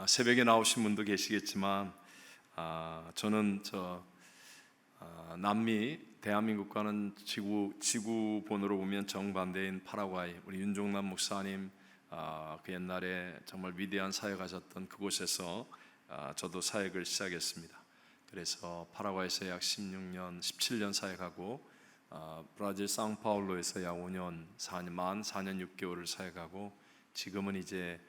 새벽에 나오신 분도 계시겠지만 저는 남미 대한민국과는 지구본으로 보면 정반대인 파라과이 우리 윤종남 목사님 그 옛날에 정말 위대한 사역하셨던 그곳에서 저도 사역을 시작했습니다. 그래서 파라과이에서 약 16년, 17년 사역하고 브라질 상파울로에서 약 5년, 만 4년 6개월을 사역하고 지금은 이제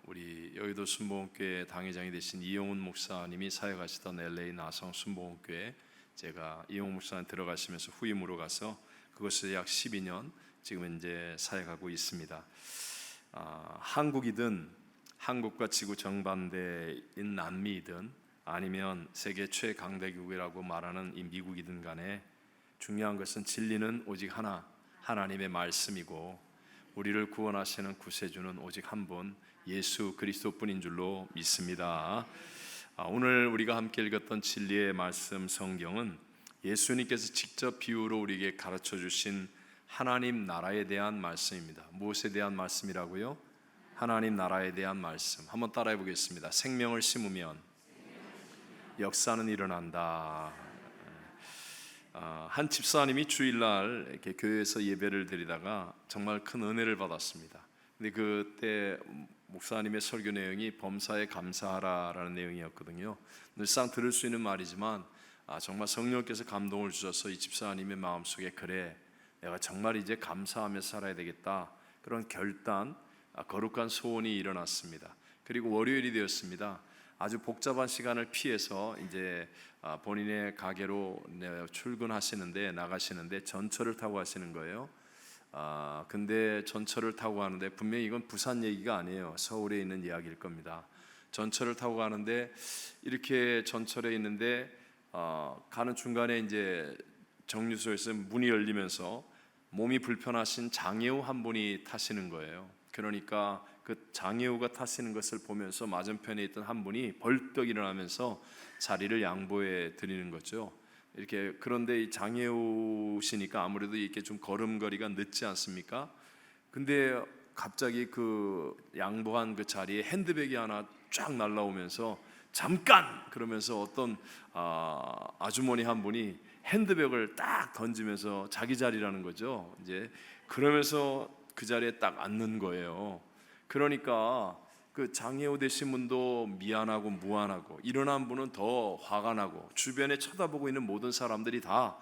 우리 여의도 순복음교회 당회장이 되신 이용훈 목사님이 사역하시던 LA 나성 순복음교회 제가 이용훈 목사님 들어가시면서 후임으로 가서 그것을 약 12년 지금 이제 사역하고 있습니다. 한국이든 한국과 지구 정반대인 남미이든 아니면 세계 최강대국이라고 말하는 이 미국이든 간에 중요한 것은 진리는 오직 하나, 하나님의 말씀이고 우리를 구원하시는 구세주는 오직 한 분, 예수 그리스도뿐인 줄로 믿습니다. 오늘 우리가 함께 읽었던 진리의 말씀 성경은 예수님께서 직접 비유로 우리에게 가르쳐 주신 하나님 나라에 대한 말씀입니다. 무엇에 대한 말씀이라고요? 하나님 나라에 대한 말씀. 한번 따라해 보겠습니다. 생명을 심으면 역사는 일어난다. 한 집사님이 주일날 이렇게 교회에서 예배를 드리다가 정말 큰 은혜를 받았습니다. 근데 그때 목사님의 설교 내용이 범사에 감사하라라는 내용이었거든요. 늘상 들을 수 있는 말이지만 정말 성령께서 감동을 주셔서 이 집사님의 마음속에 그래 내가 정말 이제 감사하면서 살아야 되겠다 그런 결단, 거룩한 소원이 일어났습니다. 그리고 월요일이 되었습니다. 아주 복잡한 시간을 피해서 이제 본인의 가게로 출근하시는데 나가시는데 전철을 타고 가시는 거예요. 근데 전철을 타고 가는데 분명히 이건 부산 얘기가 아니에요. 서울에 있는 이야기일 겁니다. 전철을 타고 가는데 이렇게 전철에 있는데 가는 중간에 이제 정류소에서 문이 열리면서 몸이 불편하신 장애우 한 분이 타시는 거예요. 그러니까 그 장애우가 타시는 것을 보면서 맞은편에 있던 한 분이 벌떡 일어나면서 자리를 양보해 드리는 거죠. 이렇게 그런데 이 장애우시니까 아무래도 이렇게 좀 걸음걸이가 늦지 않습니까? 근데 갑자기 그 양보한 그 자리에 핸드백이 하나 쫙 날라오면서 잠깐 그러면서 어떤 아주머니 한 분이 핸드백을 딱 던지면서 자기 자리라는 거죠. 이제 그러면서 그 자리에 딱 앉는 거예요. 그러니까 그 장애우 되신 분도 미안하고 무안하고 일어난 분은 더 화가 나고 주변에 쳐다보고 있는 모든 사람들이 다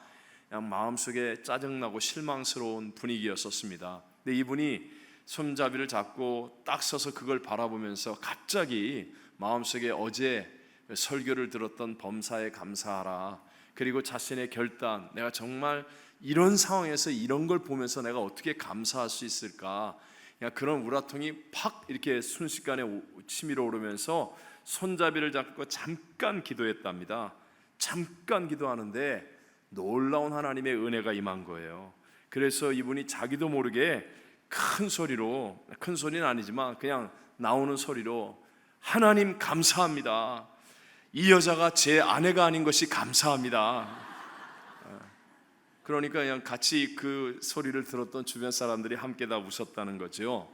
그냥 마음속에 짜증나고 실망스러운 분위기였었습니다. 근데 이분이 손잡이를 잡고 딱 서서 그걸 바라보면서 갑자기 마음속에 어제 설교를 들었던 범사에 감사하라 그리고 자신의 결단, 내가 정말 이런 상황에서 이런 걸 보면서 내가 어떻게 감사할 수 있을까, 그런 우라통이 팍 이렇게 순식간에 치밀어 오르면서 손잡이를 잡고 잠깐 기도했답니다. 잠깐 기도하는데 놀라운 하나님의 은혜가 임한 거예요. 그래서 이분이 자기도 모르게 큰 소리로, 큰 소리는 아니지만 그냥 나오는 소리로 하나님 감사합니다. 이 여자가 제 아내가 아닌 것이 감사합니다. 그러니까 그냥 같이 그 소리를 들었던 주변 사람들이 함께 다 웃었다는 거죠.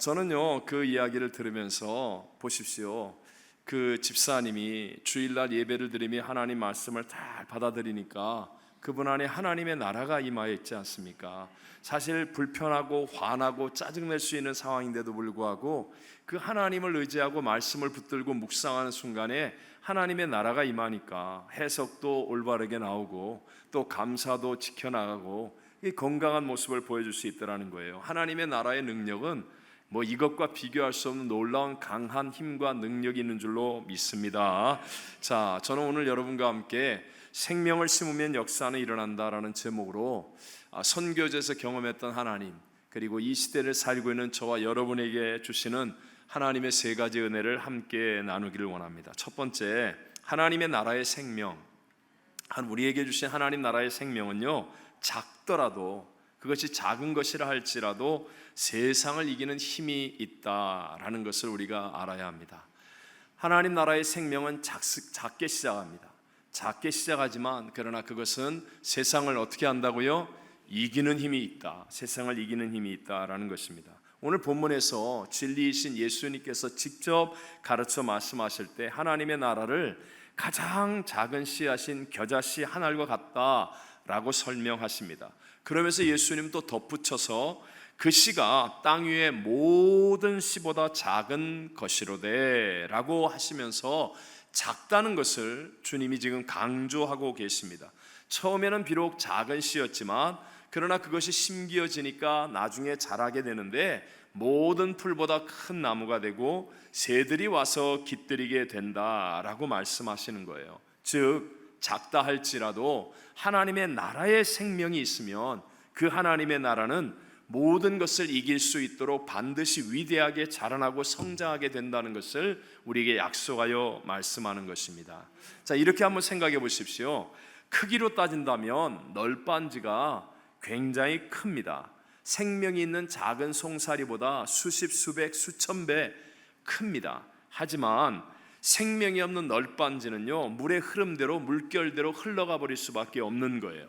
저는요 그 이야기를 들으면서 보십시오. 그 집사님이 주일날 예배를 드리며 하나님 말씀을 다 받아들이니까 그분 안에 하나님의 나라가 임하여 있지 않습니까? 사실 불편하고 화나고 짜증낼 수 있는 상황인데도 불구하고 그 하나님을 의지하고 말씀을 붙들고 묵상하는 순간에 하나님의 나라가 임하니까 해석도 올바르게 나오고 또 감사도 지켜나가고 이 건강한 모습을 보여줄 수 있다는 거예요. 하나님의 나라의 능력은 뭐 이것과 비교할 수 없는 놀라운 강한 힘과 능력이 있는 줄로 믿습니다. 자, 저는 오늘 여러분과 함께 생명을 심으면 역사는 일어난다라는 제목으로 선교제에서 경험했던 하나님 그리고 이 시대를 살고 있는 저와 여러분에게 주시는 하나님의 세 가지 은혜를 함께 나누기를 원합니다. 첫 번째, 하나님의 나라의 생명. 우리에게 주신 하나님 나라의 생명은요 작더라도 그것이 작은 것이라 할지라도 세상을 이기는 힘이 있다라는 것을 우리가 알아야 합니다. 하나님 나라의 생명은 작게 시작합니다. 작게 시작하지만 그러나 그것은 세상을 어떻게 한다고요? 이기는 힘이 있다. 세상을 이기는 힘이 있다라는 것입니다. 오늘 본문에서 진리이신 예수님께서 직접 가르쳐 말씀하실 때 하나님의 나라를 가장 작은 씨앗인 겨자씨 한 알과 같다라고 설명하십니다. 그러면서 예수님 또 덧붙여서 그 씨가 땅 위의 모든 씨보다 작은 것이로되 라고 하시면서 작다는 것을 주님이 지금 강조하고 계십니다. 처음에는 비록 작은 씨였지만 그러나 그것이 심기어지니까 나중에 자라게 되는데 모든 풀보다 큰 나무가 되고 새들이 와서 깃들이게 된다라고 말씀하시는 거예요. 즉 작다 할지라도 하나님의 나라의 생명이 있으면 그 하나님의 나라는 모든 것을 이길 수 있도록 반드시 위대하게 자라나고 성장하게 된다는 것을 우리에게 약속하여 말씀하는 것입니다. 자, 이렇게 한번 생각해 보십시오. 크기로 따진다면 널빤지가 굉장히 큽니다. 생명이 있는 작은 송사리보다 수십, 수백, 수천 배 큽니다. 하지만 생명이 없는 널빤지는요, 물의 흐름대로 물결대로 흘러가 버릴 수밖에 없는 거예요.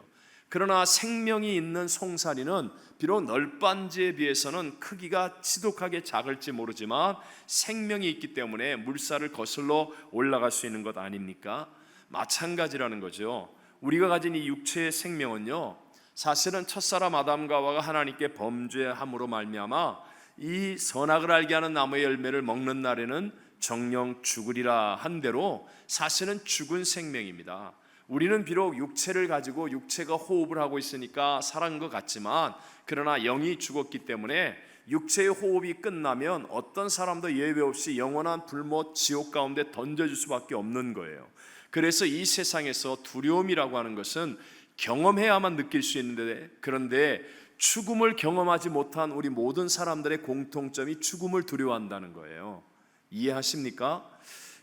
그러나 생명이 있는 송사리는 비록 널빤지에 비해서는 크기가 지독하게 작을지 모르지만 생명이 있기 때문에 물살을 거슬러 올라갈 수 있는 것 아닙니까? 마찬가지라는 거죠. 우리가 가진 이 육체의 생명은요, 사실은 첫사람 아담과 하와가 하나님께 범죄함으로 말미암아 이 선악을 알게 하는 나무의 열매를 먹는 날에는 정령 죽으리라 한 대로 사실은 죽은 생명입니다. 우리는 비록 육체를 가지고 육체가 호흡을 하고 있으니까 살아난 것 같지만 그러나 영이 죽었기 때문에 육체의 호흡이 끝나면 어떤 사람도 예외 없이 영원한 불못 지옥 가운데 던져질 수밖에 없는 거예요. 그래서 이 세상에서 두려움이라고 하는 것은 경험해야만 느낄 수 있는데, 그런데 죽음을 경험하지 못한 우리 모든 사람들의 공통점이 죽음을 두려워한다는 거예요. 이해하십니까?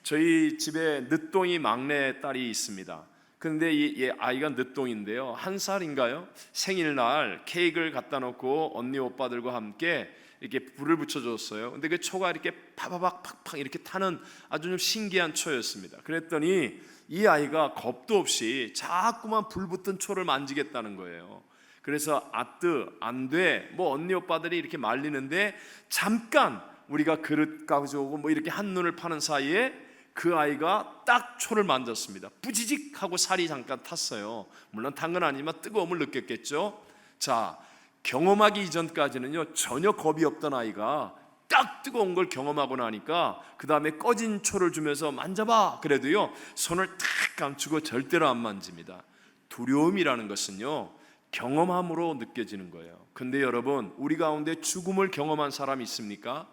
저희 집에 늦둥이 막내 딸이 있습니다. 그런데 이 아이가 늦둥인데요, 1살인가요? 생일날 케이크를 갖다 놓고 언니 오빠들과 함께 이렇게 불을 붙여줬어요. 근데 그 초가 이렇게 파바박 팍팍 이렇게 타는 아주 좀 신기한 초였습니다. 그랬더니 이 아이가 겁도 없이 자꾸만 불 붙은 초를 만지겠다는 거예요. 그래서 아뜨 안 돼, 뭐 언니 오빠들이 이렇게 말리는데 잠깐 우리가 그릇 가져오고 뭐 이렇게 한눈을 파는 사이에 그 아이가 딱 초를 만졌습니다. 부지직 하고 살이 잠깐 탔어요. 물론 탄 건 아니지만 뜨거움을 느꼈겠죠. 자, 경험하기 이전까지는요 전혀 겁이 없던 아이가 딱 뜨거운 걸 경험하고 나니까 그 다음에 꺼진 초를 주면서 만져봐 그래도요 손을 탁 감추고 절대로 안 만집니다. 두려움이라는 것은요 경험함으로 느껴지는 거예요. 근데 여러분, 우리 가운데 죽음을 경험한 사람이 있습니까?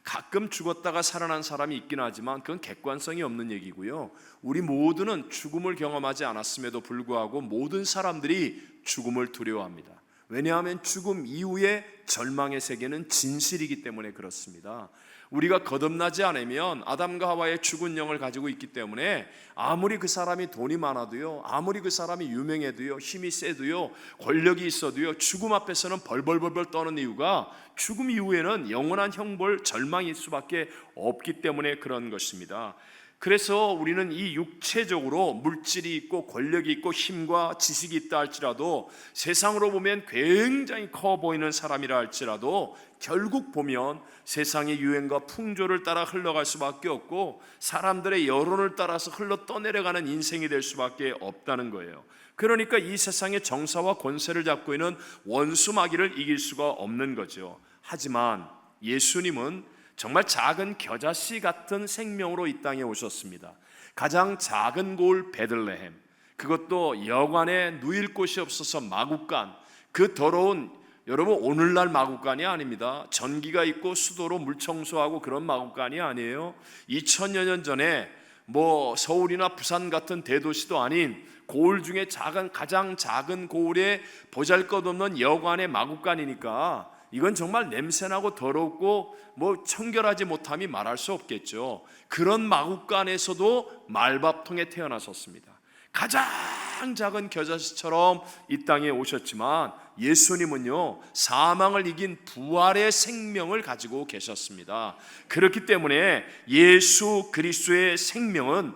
가끔 죽었다가 살아난 사람이 있긴 하지만 그건 객관성이 없는 얘기고요. 우리 모두는 죽음을 경험하지 않았음에도 불구하고 모든 사람들이 죽음을 두려워합니다. 왜냐하면 죽음 이후의 절망의 세계는 진실이기 때문에 그렇습니다. 우리가 거듭나지 않으면 아담과 하와의 죽은 영을 가지고 있기 때문에 아무리 그 사람이 돈이 많아도요, 아무리 그 사람이 유명해도요, 힘이 세도요, 권력이 있어도요, 죽음 앞에서는 벌벌벌벌 떠는 이유가 죽음 이후에는 영원한 형벌, 절망일 수밖에 없기 때문에 그런 것입니다. 그래서 우리는 이 육체적으로 물질이 있고 권력이 있고 힘과 지식이 있다 할지라도, 세상으로 보면 굉장히 커 보이는 사람이라 할지라도 결국 보면 세상의 유행과 풍조를 따라 흘러갈 수밖에 없고 사람들의 여론을 따라서 흘러 떠내려가는 인생이 될 수밖에 없다는 거예요. 그러니까 이 세상의 정사와 권세를 잡고 있는 원수 마귀를 이길 수가 없는 거죠. 하지만 예수님은 정말 작은 겨자씨 같은 생명으로 이 땅에 오셨습니다. 가장 작은 고을 베들레헴, 그것도 여관에 누일 곳이 없어서 마구간, 그 더러운, 여러분 오늘날 마구간이 아닙니다. 전기가 있고 수도로 물 청소하고 그런 마구간이 아니에요. 2000여 년 전에 뭐 서울이나 부산 같은 대도시도 아닌 고을 중에 가장 작은 고을에 보잘것없는 여관의 마구간이니까 이건 정말 냄새나고 더럽고 뭐 청결하지 못함이 말할 수 없겠죠. 그런 마구간에서도 말밥통에 태어나셨습니다. 가장 작은 겨자씨처럼 이 땅에 오셨지만 예수님은요 사망을 이긴 부활의 생명을 가지고 계셨습니다. 그렇기 때문에 예수 그리스도의 생명은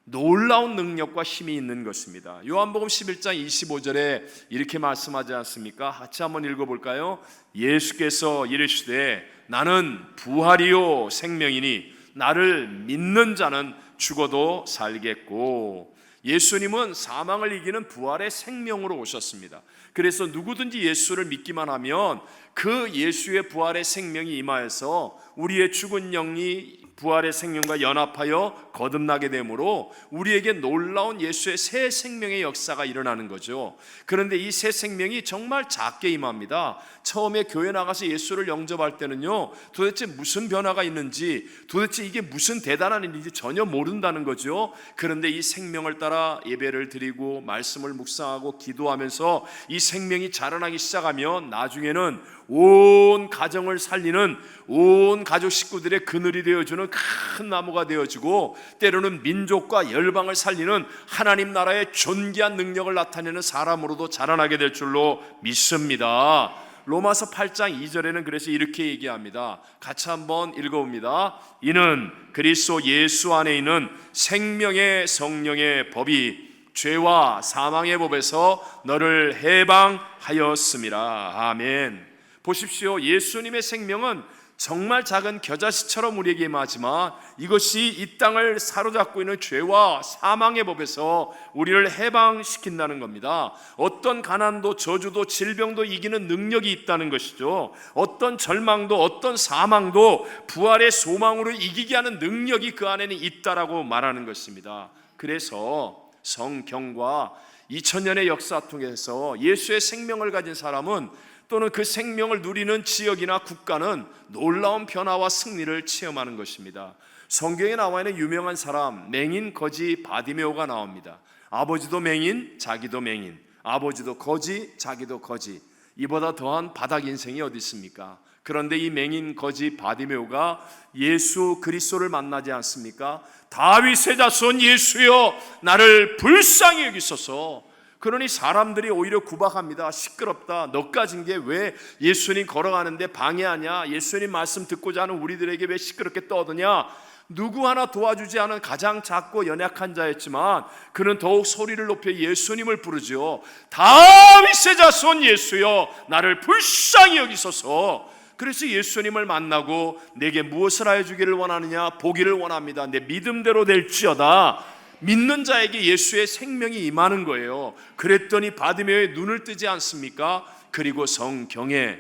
놀라운 능력과 힘이 있는 것입니다. 요한복음 11장 25절에 이렇게 말씀하지 않습니까? 같이 한번 읽어볼까요? 예수께서 이르시되 나는 부활이요 생명이니 나를 믿는 자는 죽어도 살겠고, 예수님은 사망을 이기는 부활의 생명으로 오셨습니다. 그래서 누구든지 예수를 믿기만 하면 그 예수의 부활의 생명이 임하여서 우리의 죽은 영이 부활의 생명과 연합하여 거듭나게 되므로 우리에게 놀라운 예수의 새 생명의 역사가 일어나는 거죠. 그런데 이 새 생명이 정말 작게 임합니다. 처음에 교회 나가서 예수를 영접할 때는요, 도대체 무슨 변화가 있는지, 도대체 이게 무슨 대단한 일인지 전혀 모른다는 거죠. 그런데 이 생명을 따라 예배를 드리고 말씀을 묵상하고 기도하면서 이 생명이 자라나기 시작하면 나중에는 온 가정을 살리는, 온 가족 식구들의 그늘이 되어주는 큰 나무가 되어지고, 때로는 민족과 열방을 살리는 하나님 나라의 존귀한 능력을 나타내는 사람으로도 자라나게 될 줄로 믿습니다. 로마서 8장 2절에는 그래서 이렇게 얘기합니다. 같이 한번 읽어봅니다. 이는 그리스도 예수 안에 있는 생명의 성령의 법이 죄와 사망의 법에서 너를 해방하였음이라. 아멘. 보십시오. 예수님의 생명은 정말 작은 겨자씨처럼 우리에게 임하지만 이것이 이 땅을 사로잡고 있는 죄와 사망의 법에서 우리를 해방시킨다는 겁니다. 어떤 가난도 저주도 질병도 이기는 능력이 있다는 것이죠. 어떤 절망도 어떤 사망도 부활의 소망으로 이기게 하는 능력이 그 안에는 있다라고 말하는 것입니다. 그래서 성경과 2000년의 역사 통해서 예수의 생명을 가진 사람은, 또는 그 생명을 누리는 지역이나 국가는 놀라운 변화와 승리를 체험하는 것입니다. 성경에 나와 있는 유명한 사람, 맹인 거지 바디메오가 나옵니다. 아버지도 맹인, 자기도 맹인, 아버지도 거지, 자기도 거지. 이보다 더한 바닥 인생이 어디 있습니까? 그런데 이 맹인 거지 바디메오가 예수 그리스도를 만나지 않습니까? 다윗의 자손 예수여 나를 불쌍히 여기소서. 그러니 사람들이 오히려 구박합니다. 시끄럽다. 너까진 게 왜 예수님 걸어가는데 방해하냐? 예수님 말씀 듣고자 하는 우리들에게 왜 시끄럽게 떠드냐? 누구 하나 도와주지 않은 가장 작고 연약한 자였지만 그는 더욱 소리를 높여 예수님을 부르죠. 다윗의 자손 예수여 나를 불쌍히 여기소서. 그래서 예수님을 만나고 내게 무엇을 하여 주기를 원하느냐? 보기를 원합니다. 내 믿음대로 될지어다. 믿는 자에게 예수의 생명이 임하는 거예요. 그랬더니 바디메오의 눈을 뜨지 않습니까? 그리고 성경에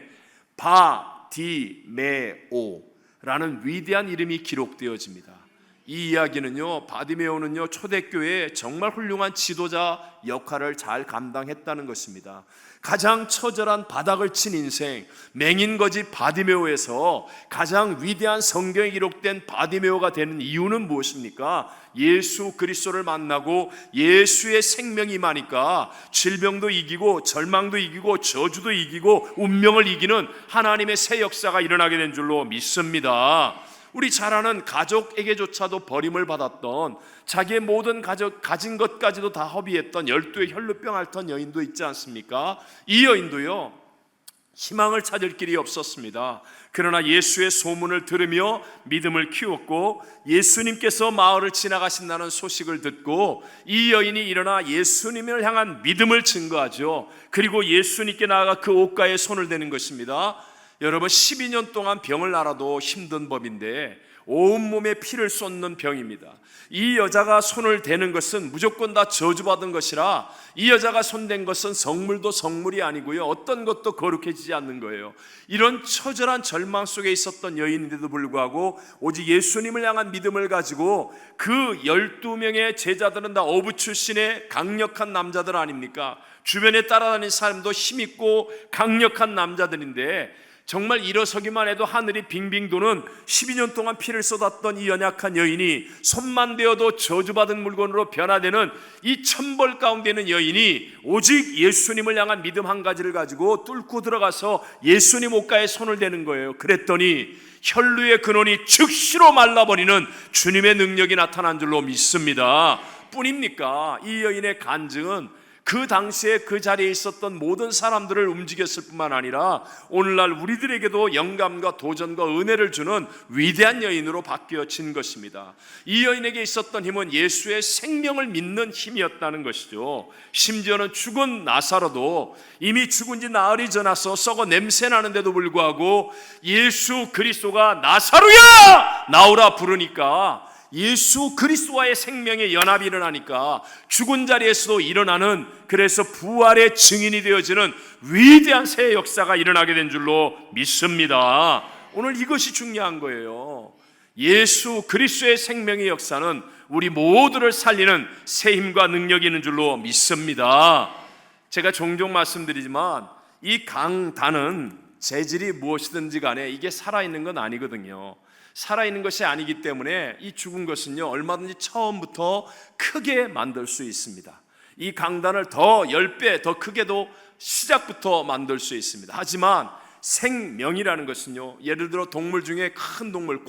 바디메오라는 위대한 이름이 기록되어집니다. 이 이야기는요, 바디메오는요 초대교회에 정말 훌륭한 지도자 역할을 잘 감당했다는 것입니다. 가장 처절한 바닥을 친 인생, 맹인거지 바디메오에서 가장 위대한 성경에 기록된 바디메오가 되는 이유는 무엇입니까? 예수 그리스도를 만나고 예수의 생명이 임하니까 질병도 이기고 절망도 이기고 저주도 이기고 운명을 이기는 하나님의 새 역사가 일어나게 된 줄로 믿습니다. 우리 잘 아는 가족에게조차도 버림을 받았던, 자기의 모든 가진 것까지도 다 허비했던 12의 혈루병 앓던 여인도 있지 않습니까? 이 여인도요 희망을 찾을 길이 없었습니다. 그러나 예수의 소문을 들으며 믿음을 키웠고, 예수님께서 마을을 지나가신다는 소식을 듣고 이 여인이 일어나 예수님을 향한 믿음을 증거하죠. 그리고 예수님께 나아가 그 옷가에 손을 대는 것입니다. 여러분, 12년 동안 병을 앓아도 힘든 법인데 온몸에 피를 쏟는 병입니다. 이 여자가 손을 대는 것은 무조건 다 저주받은 것이라, 이 여자가 손댄 것은 성물도 성물이 아니고요, 어떤 것도 거룩해지지 않는 거예요. 이런 처절한 절망 속에 있었던 여인인데도 불구하고 오직 예수님을 향한 믿음을 가지고, 그 12명의 제자들은 다 어부 출신의 강력한 남자들 아닙니까? 주변에 따라다니는 사람도 힘있고 강력한 남자들인데 정말 일어서기만 해도 하늘이 빙빙 도는 12년 동안 피를 쏟았던 이 연약한 여인이 손만 대어도 저주받은 물건으로 변화되는 이 천벌 가운데 있는 여인이 오직 예수님을 향한 믿음 한 가지를 가지고 뚫고 들어가서 예수님 옷가에 손을 대는 거예요. 그랬더니 혈루의 근원이 즉시로 말라버리는 주님의 능력이 나타난 줄로 믿습니다. 뿐입니까? 이 여인의 간증은 그 당시에 그 자리에 있었던 모든 사람들을 움직였을 뿐만 아니라 오늘날 우리들에게도 영감과 도전과 은혜를 주는 위대한 여인으로 바뀌어진 것입니다. 이 여인에게 있었던 힘은 예수의 생명을 믿는 힘이었다는 것이죠. 심지어는 죽은 나사로도 이미 죽은 지 나흘이 지나서 썩어 냄새 나는데도 불구하고 예수 그리스도가 나사로야 나오라 부르니까 예수 그리스도와의 생명의 연합이 일어나니까 죽은 자리에서도 일어나는, 그래서 부활의 증인이 되어지는 위대한 새 역사가 일어나게 된 줄로 믿습니다. 오늘 이것이 중요한 거예요. 예수 그리스도의 생명의 역사는 우리 모두를 살리는 새 힘과 능력이 있는 줄로 믿습니다. 제가 종종 말씀드리지만 이 강단은 재질이 무엇이든지 간에 이게 살아있는 건 아니거든요. 살아있는 것이 아니기 때문에 이 죽은 것은요 얼마든지 처음부터 크게 만들 수 있습니다. 이 강단을 더 10배 더 크게도 시작부터 만들 수 있습니다. 하지만 생명이라는 것은요, 예를 들어 동물 중에 큰 동물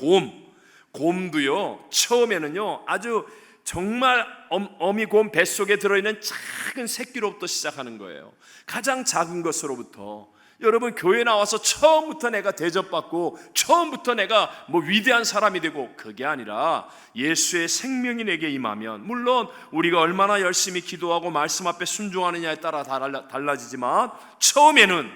곰도요 처음에는요 아주 정말 어미곰 뱃속에 들어있는 작은 새끼로부터 시작하는 거예요. 가장 작은 것으로부터. 여러분, 교회 나와서 처음부터 내가 대접받고 처음부터 내가 위대한 사람이 되고, 그게 아니라 예수의 생명이 내게 임하면, 물론 우리가 얼마나 열심히 기도하고 말씀 앞에 순종하느냐에 따라 달라지지만 처음에는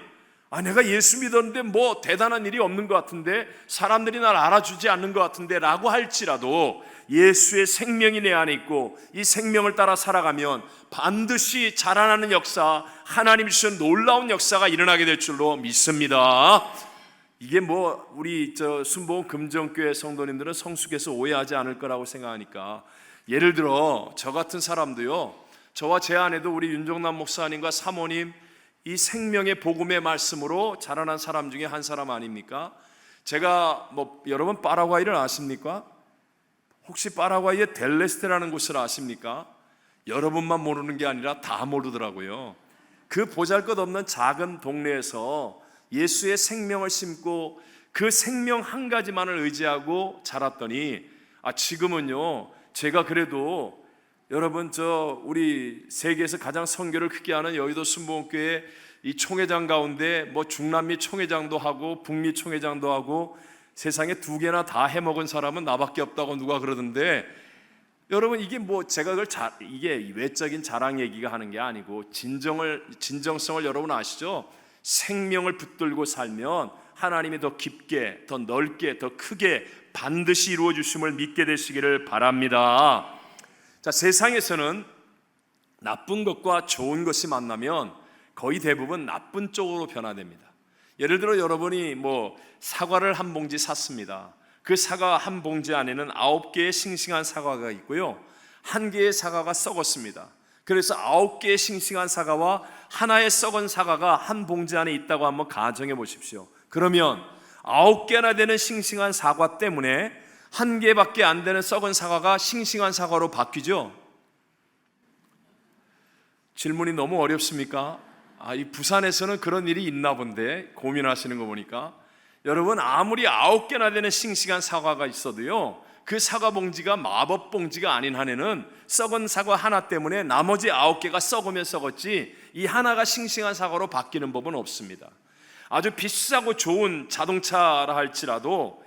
내가 예수 믿었는데 대단한 일이 없는 것 같은데, 사람들이 날 알아주지 않는 것 같은데 라고 할지라도 예수의 생명이 내 안에 있고 이 생명을 따라 살아가면 반드시 자라나는 역사, 하나님이 주신 놀라운 역사가 일어나게 될 줄로 믿습니다. 이게 우리 순복음 금정교회 성도님들은 성숙해서 오해하지 않을 거라고 생각하니까, 예를 들어 저 같은 사람도요, 저와 제 아내도 우리 윤정남 목사님과 사모님 이 생명의 복음의 말씀으로 자라난 사람 중에 한 사람 아닙니까? 제가 여러분 파라과이를 아십니까? 혹시 파라과이의 델레스테라는 곳을 아십니까? 여러분만 모르는 게 아니라 다 모르더라고요. 그 보잘것없는 작은 동네에서 예수의 생명을 심고 그 생명 한 가지만을 의지하고 자랐더니 지금은요 제가 그래도 여러분 우리 세계에서 가장 선교를 크게 하는 여의도 순복음교회 이 총회장 가운데 중남미 총회장도 하고 북미 총회장도 하고 세상에 2개나 다 해먹은 사람은 나밖에 없다고 누가 그러던데, 여러분 이게 제가 이게 외적인 자랑 얘기가 하는 게 아니고 진정성을 여러분 아시죠? 생명을 붙들고 살면 하나님이 더 깊게, 더 넓게, 더 크게 반드시 이루어 주심을 믿게 되시기를 바랍니다. 자, 세상에서는 나쁜 것과 좋은 것이 만나면 거의 대부분 나쁜 쪽으로 변화됩니다. 예를 들어 여러분이 사과를 한 봉지 샀습니다. 그 사과 한 봉지 안에는 9개의 싱싱한 사과가 있고요, 1개의 사과가 썩었습니다. 그래서 9개의 싱싱한 사과와 하나의 썩은 사과가 한 봉지 안에 있다고 한번 가정해 보십시오. 그러면 9개나 되는 싱싱한 사과 때문에 1개밖에 안 되는 썩은 사과가 싱싱한 사과로 바뀌죠? 질문이 너무 어렵습니까? 이 부산에서는 그런 일이 있나 본데, 고민하시는 거 보니까. 여러분, 아무리 9개나 되는 싱싱한 사과가 있어도요, 그 사과 봉지가 마법 봉지가 아닌 한에는 썩은 사과 하나 때문에 나머지 9개가 썩으면 썩었지 이 하나가 싱싱한 사과로 바뀌는 법은 없습니다. 아주 비싸고 좋은 자동차라 할지라도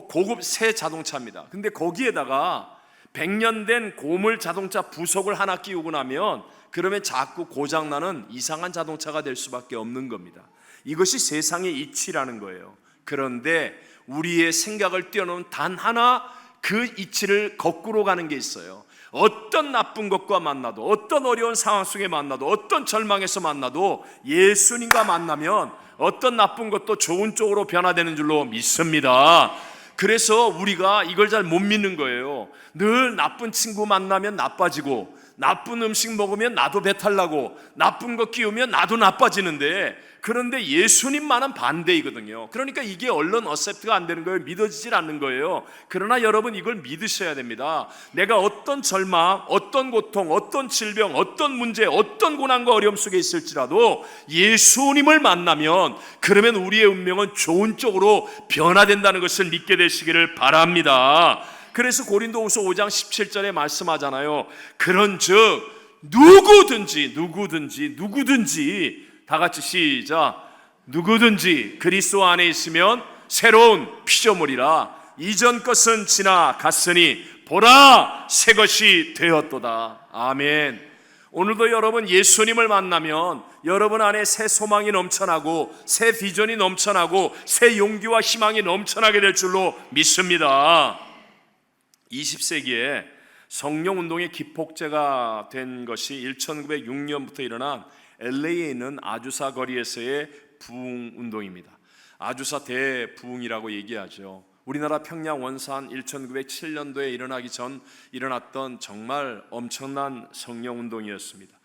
고급 새 자동차입니다. 근데 거기에다가 100년 된 고물 자동차 부속을 하나 끼우고 나면 그러면 자꾸 고장나는 이상한 자동차가 될 수밖에 없는 겁니다. 이것이 세상의 이치라는 거예요. 그런데 우리의 생각을 뛰어넘은 단 하나, 그 이치를 거꾸로 가는 게 있어요. 어떤 나쁜 것과 만나도, 어떤 어려운 상황 속에 만나도, 어떤 절망에서 만나도 예수님과 만나면 어떤 나쁜 것도 좋은 쪽으로 변화되는 줄로 믿습니다. 그래서 우리가 이걸 잘 못 믿는 거예요. 늘 나쁜 친구 만나면 나빠지고, 나쁜 음식 먹으면 나도 배탈 나고, 나쁜 거 끼우면 나도 나빠지는데, 그런데 예수님만은 반대이거든요. 그러니까 이게 얼른 어셉트가 안 되는 거예요. 믿어지질 않는 거예요. 그러나 여러분, 이걸 믿으셔야 됩니다. 내가 어떤 절망, 어떤 고통, 어떤 질병, 어떤 문제, 어떤 고난과 어려움 속에 있을지라도 예수님을 만나면 그러면 우리의 운명은 좋은 쪽으로 변화된다는 것을 믿게 되시기를 바랍니다. 그래서 고린도후서 5장 17절에 말씀하잖아요. 그런즉 누구든지 다 같이 시작. 누구든지 그리스도 안에 있으면 새로운 피조물이라. 이전 것은 지나갔으니 보라 새 것이 되었도다. 아멘. 오늘도 여러분 예수님을 만나면 여러분 안에 새 소망이 넘쳐나고 새 비전이 넘쳐나고 새 용기와 희망이 넘쳐나게 될 줄로 믿습니다. 20세기에 성령운동의 기폭제가 된 것이 1906년부터 일어난 LA에 있는 아주사 거리에서의 부흥운동입니다. 아주사 대부흥이라고 얘기하죠. 우리나라 평양 원산 1907년도에 일어나기 전 일어났던 정말 엄청난 성령운동이었습니다.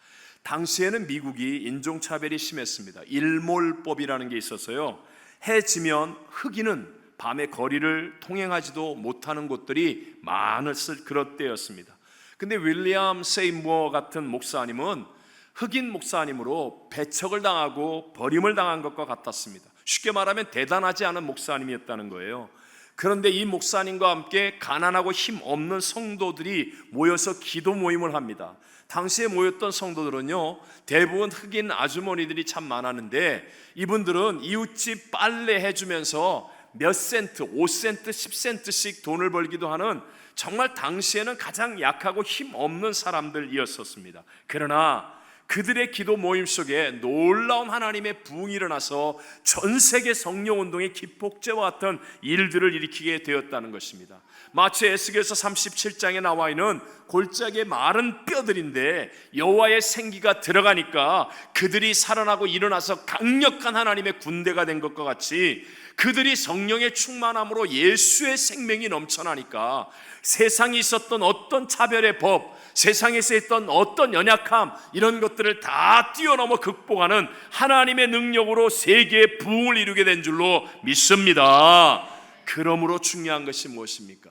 당시에는 미국이 인종차별이 심했습니다. 일몰법이라는 게 있었어요. 해 지면 흑인은 밤에 거리를 통행하지도 못하는 곳들이 많았을 그런 때였습니다. 근데 윌리엄 세이무어 같은 목사님은 흑인 목사님으로 배척을 당하고 버림을 당한 것과 같았습니다. 쉽게 말하면 대단하지 않은 목사님이었다는 거예요. 그런데 이 목사님과 함께 가난하고 힘없는 성도들이 모여서 기도 모임을 합니다. 당시에 모였던 성도들은요, 대부분 흑인 아주머니들이 참 많았는데 이분들은 이웃집 빨래 해주면서 몇 센트, 5센트, 10센트씩 돈을 벌기도 하는 정말 당시에는 가장 약하고 힘없는 사람들이었습니다. 그러나 그들의 기도 모임 속에 놀라운 하나님의 부흥이 일어나서 전 세계 성령운동의 기폭제와 같은 일들을 일으키게 되었다는 것입니다. 마치 에스겔서 37장에 나와 있는 골짜기의 마른 뼈들인데 여호와의 생기가 들어가니까 그들이 살아나고 일어나서 강력한 하나님의 군대가 된 것과 같이 그들이 성령의 충만함으로 예수의 생명이 넘쳐나니까 세상에 있었던 어떤 차별의 법, 세상에서 있던 어떤 연약함, 이런 것들을 다 뛰어넘어 극복하는 하나님의 능력으로 세계의 부흥을 이루게 된 줄로 믿습니다. 그러므로 중요한 것이 무엇입니까?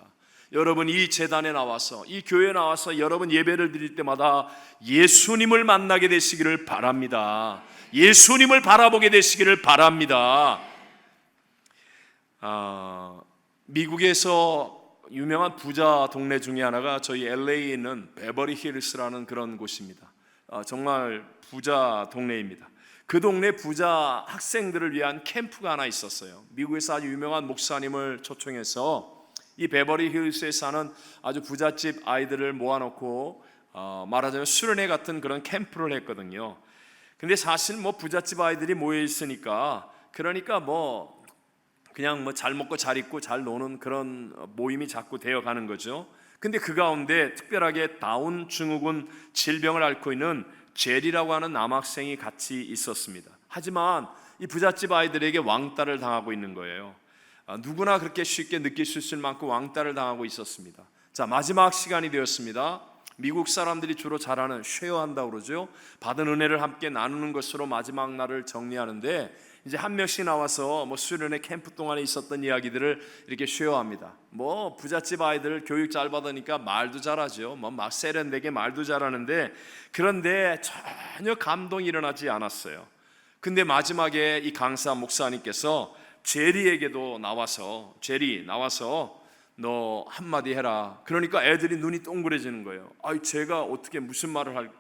여러분 이 제단에 나와서 이 교회에 나와서 여러분 예배를 드릴 때마다 예수님을 만나게 되시기를 바랍니다. 예수님을 바라보게 되시기를 바랍니다. 미국에서 유명한 부자 동네 중에 하나가 저희 LA에 있는 베버리 힐스라는 그런 곳입니다. 정말 부자 동네입니다. 그 동네 부자 학생들을 위한 캠프가 하나 있었어요. 미국에서 아주 유명한 목사님을 초청해서 이 베버리 힐스에 사는 아주 부잣집 아이들을 모아놓고 말하자면 수련회 같은 그런 캠프를 했거든요. 근데 사실 뭐 부잣집 아이들이 모여 있으니까 그러니까 그냥 잘 먹고 잘 입고 잘 노는 그런 모임이 자꾸 되어가는 거죠. 근데 그 가운데 특별하게 다운 증후군 질병을 앓고 있는 제리라고 하는 남학생이 같이 있었습니다. 하지만 이 부잣집 아이들에게 왕따를 당하고 있는 거예요. 누구나 그렇게 쉽게 느낄 수 있을 만큼 왕따를 당하고 있었습니다. 자, 마지막 시간이 되었습니다. 미국 사람들이 주로 잘하는 쉐어한다고 그러죠. 받은 은혜를 함께 나누는 것으로 마지막 날을 정리하는데 이제 한 명씩 나와서 수련회 캠프 동안에 있었던 이야기들을 이렇게 쉐어합니다. 부잣집 아이들 교육 잘 받으니까 말도 잘하죠. 막 세련되게 말도 잘하는데 그런데 전혀 감동이 일어나지 않았어요. 근데 마지막에 이 강사 목사님께서 제리에게도 나와서 제리 나와서 너 한마디 해라. 그러니까 애들이 눈이 동그래지는 거예요. 제가 어떻게 무슨 말을 할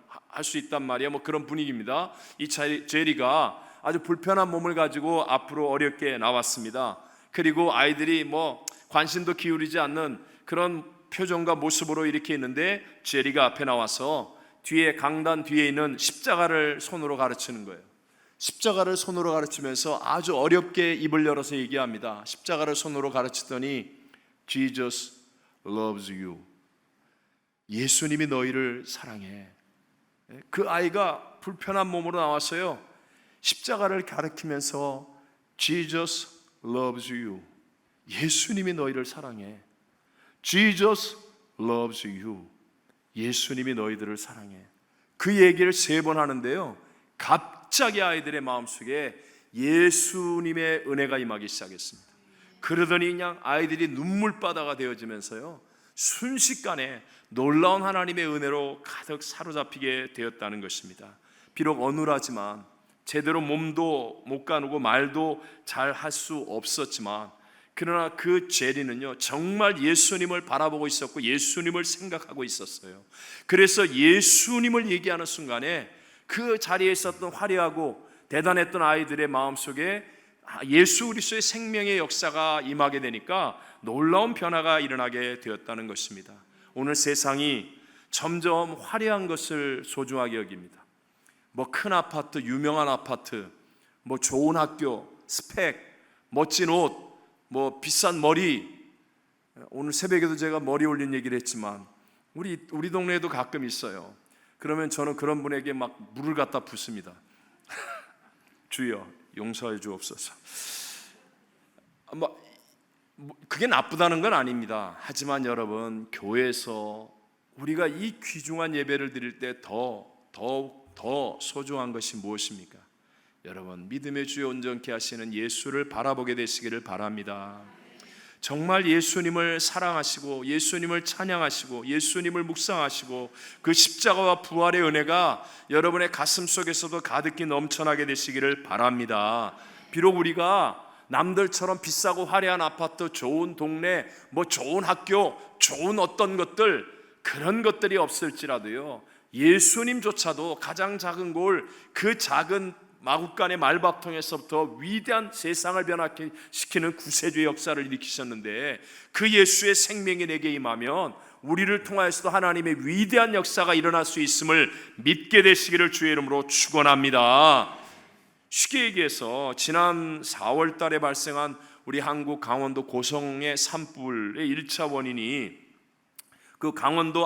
수 있단 말이야. 그런 분위기입니다. 이 제리가 아주 불편한 몸을 가지고 앞으로 어렵게 나왔습니다. 그리고 아이들이 관심도 기울이지 않는 그런 표정과 모습으로 이렇게 있는데 제리가 앞에 나와서 뒤에 강단 뒤에 있는 십자가를 손으로 가르치는 거예요. 십자가를 손으로 가르치면서 아주 어렵게 입을 열어서 얘기합니다. 십자가를 손으로 가르치더니 Jesus loves you. 예수님이 너희를 사랑해. 그 아이가 불편한 몸으로 나왔어요. 십자가를 가리키면서 Jesus loves you. 예수님이 너희를 사랑해. Jesus loves you. 예수님이 너희들을 사랑해. 그 얘기를 3번 하는데요, 갑자기 아이들의 마음속에 예수님의 은혜가 임하기 시작했습니다. 그러더니 그냥 아이들이 눈물바다가 되어지면서요, 순식간에 놀라운 하나님의 은혜로 가득 사로잡히게 되었다는 것입니다. 비록 어눌하지만 제대로 몸도 못 가누고 말도 잘 할 수 없었지만 그러나 그 제리는요, 정말 예수님을 바라보고 있었고 예수님을 생각하고 있었어요. 그래서 예수님을 얘기하는 순간에 그 자리에 있었던 화려하고 대단했던 아이들의 마음속에 예수 그리스도의 생명의 역사가 임하게 되니까 놀라운 변화가 일어나게 되었다는 것입니다. 오늘 세상이 점점 화려한 것을 소중하게 여깁니다. 뭐 큰 아파트, 유명한 아파트, 뭐 좋은 학교, 스펙, 멋진 옷, 뭐 비싼 머리. 오늘 새벽에도 제가 머리 올린 얘기를 했지만 우리 동네에도 가끔 있어요. 그러면 저는 그런 분에게 막 물을 갖다 붓습니다. 주여 용서해 주옵소서. 그게 나쁘다는 건 아닙니다. 하지만 여러분, 교회에서 우리가 이 귀중한 예배를 드릴 때 더 소중한 것이 무엇입니까? 여러분, 믿음의 주여 온전케 하시는 예수를 바라보게 되시기를 바랍니다. 정말 예수님을 사랑하시고 예수님을 찬양하시고 예수님을 묵상하시고 그 십자가와 부활의 은혜가 여러분의 가슴 속에서도 가득히 넘쳐나게 되시기를 바랍니다. 비록 우리가 남들처럼 비싸고 화려한 아파트, 좋은 동네, 뭐 좋은 학교, 좋은 어떤 것들, 그런 것들이 없을지라도요, 예수님조차도 가장 작은 골, 그 작은 마구간의 말밥통에서부터 위대한 세상을 변화시키는 구세주의 역사를 일으키셨는데, 그 예수의 생명이 내게 임하면 우리를 통하여서도 하나님의 위대한 역사가 일어날 수 있음을 믿게 되시기를 주의 이름으로 축원합니다. 쉽게 얘기해서 지난 4월 달에 발생한 우리 한국 강원도 고성의 산불의 1차 원인이, 그 강원도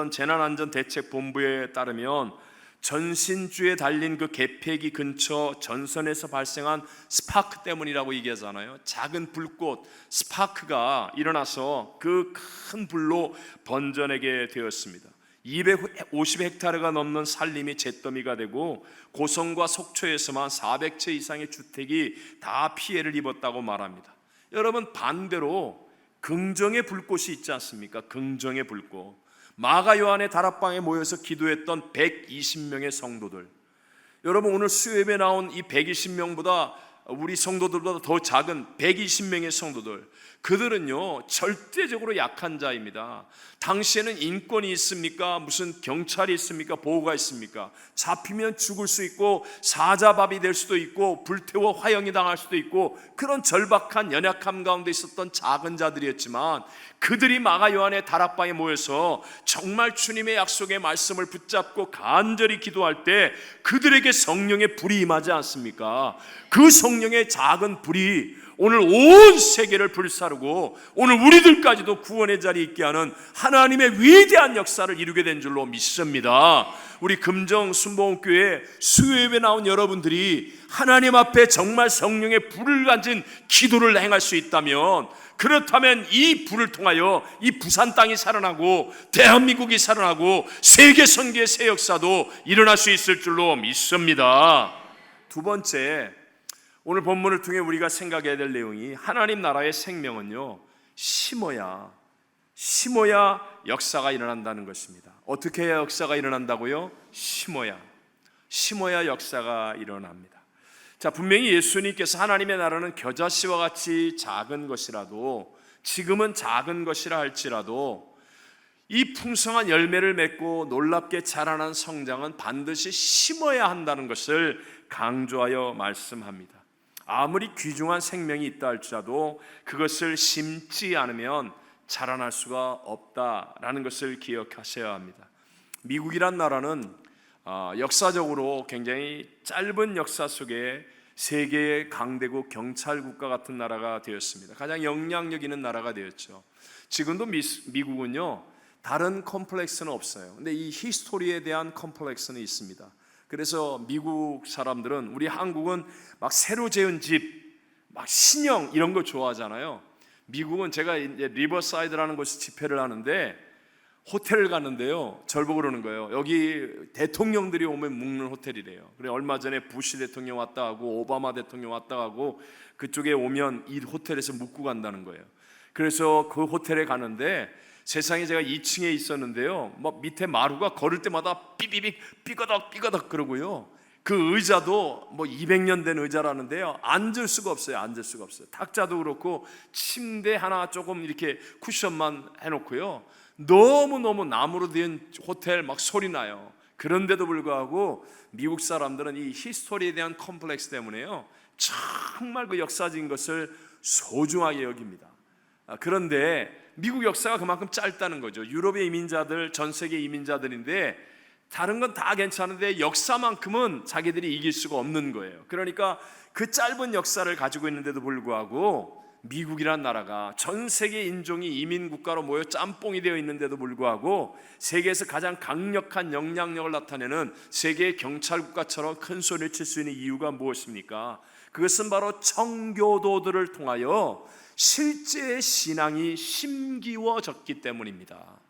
재난안전대책본부에 따르면 전신주에 달린 그 개폐기 근처 전선에서 발생한 스파크 때문이라고 얘기하잖아요. 작은 불꽃, 스파크가 일어나서 그 큰 불로 번져내게 되었습니다. 250헥타르가 넘는 산림이 잿더미가 되고 고성과 속초에서만 400채 이상의 주택이 다 피해를 입었다고 말합니다. 여러분, 반대로 긍정의 불꽃이 있지 않습니까? 긍정의 불꽃. 마가 요한의 다락방에 모여서 기도했던 120명의 성도들. 여러분, 오늘 수요예배 나온 이 120명보다 우리 성도들보다 더 작은 120명의 성도들, 그들은요 절대적으로 약한 자입니다. 당시에는 인권이 있습니까? 무슨 경찰이 있습니까? 보호가 있습니까? 잡히면 죽을 수 있고 사자밥이 될 수도 있고 불태워 화형이 당할 수도 있고, 그런 절박한 연약함 가운데 있었던 작은 자들이었지만, 그들이 마가 요한의 다락방에 모여서 정말 주님의 약속의 말씀을 붙잡고 간절히 기도할 때 그들에게 성령의 불이 임하지 않습니까? 그 성령의 작은 불이 오늘 온 세계를 불사르고 오늘 우리들까지도 구원의 자리에 있게 하는 하나님의 위대한 역사를 이루게 된 줄로 믿습니다. 우리 금정 순복음교회 수요예배 나온 여러분들이 하나님 앞에 정말 성령의 불을 가진 기도를 행할 수 있다면, 그렇다면 이 불을 통하여 이 부산 땅이 살아나고 대한민국이 살아나고 세계 선교의 새 역사도 일어날 수 있을 줄로 믿습니다. 두 번째, 오늘 본문을 통해 우리가 생각해야 될 내용이, 하나님 나라의 생명은요 심어야 역사가 일어난다는 것입니다. 어떻게 해야 역사가 일어난다고요? 심어야 역사가 일어납니다. 자, 분명히 예수님께서 하나님의 나라는 겨자씨와 같이 작은 것이라도, 지금은 작은 것이라 할지라도 이 풍성한 열매를 맺고 놀랍게 자라난 성장은 반드시 심어야 한다는 것을 강조하여 말씀합니다. 아무리 귀중한 생명이 있다 할지라도 그것을 심지 않으면 자라날 수가 없다라는 것을 기억하셔야 합니다. 미국이란 나라는 역사적으로 굉장히 짧은 역사 속에 세계의 강대국 경찰국가 같은 나라가 되었습니다. 가장 영향력 있는 나라가 되었죠. 지금도 미국은요 다른 컴플렉스는 없어요. 근데 이 히스토리에 대한 컴플렉스는 있습니다. 그래서 미국 사람들은, 우리 한국은 막 새로 지은 집, 막 신형 이런 거 좋아하잖아요. 미국은, 제가 이제 리버사이드라는 곳에 집회를 하는데 호텔을 갔는데요, 절 보고 그러는 거예요. 여기 대통령들이 오면 묵는 호텔이래요. 그래, 얼마 전에 부시 대통령 왔다 하고 오바마 대통령 왔다 하고 그쪽에 오면 이 호텔에서 묵고 간다는 거예요. 그래서 그 호텔에 가는데, 세상에 제가 2층에 있었는데요, 막 밑에 마루가 걸을 때마다 삐비빅 삐거덕 그러고요, 그 의자도 뭐 200년 된 의자라는데요, 앉을 수가 없어요. 앉을 수가 없어요. 탁자도 그렇고 침대 하나 조금 이렇게 쿠션만 해놓고요, 너무너무 나무로 된 호텔 막 소리 나요. 그런데도 불구하고 미국 사람들은 이 히스토리에 대한 컴플렉스 때문에요, 정말 그 역사적인 것을 소중하게 여깁니다. 그런데 미국 역사가 그만큼 짧다는 거죠. 유럽의 이민자들, 전 세계 이민자들인데 다른 건 다 괜찮은데 역사만큼은 자기들이 이길 수가 없는 거예요. 그러니까 그 짧은 역사를 가지고 있는데도 불구하고 미국이란 나라가 전 세계 인종이 이민 국가로 모여 짬뽕이 되어 있는데도 불구하고 세계에서 가장 강력한 영향력을 나타내는 세계의 경찰 국가처럼 큰 소리를 칠 수 있는 이유가 무엇입니까? 그것은 바로 청교도들을 통하여 실제 신앙이 심기워졌기 때문입니다.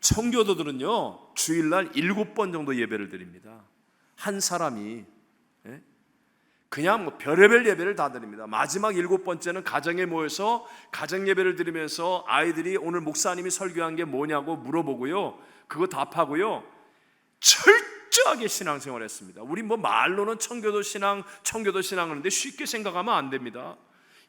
청교도들은요, 주일날 7번 정도 예배를 드립니다. 한 사람이 그냥 뭐 별의별 예배를 다 드립니다. 마지막 7번째는 가정에 모여서 가정 예배를 드리면서 아이들이 오늘 목사님이 설교한 게 뭐냐고 물어보고요, 그거 답하고요, 철저하게 신앙생활을 했습니다. 우리 뭐 말로는 청교도 신앙 하는데 쉽게 생각하면 안 됩니다.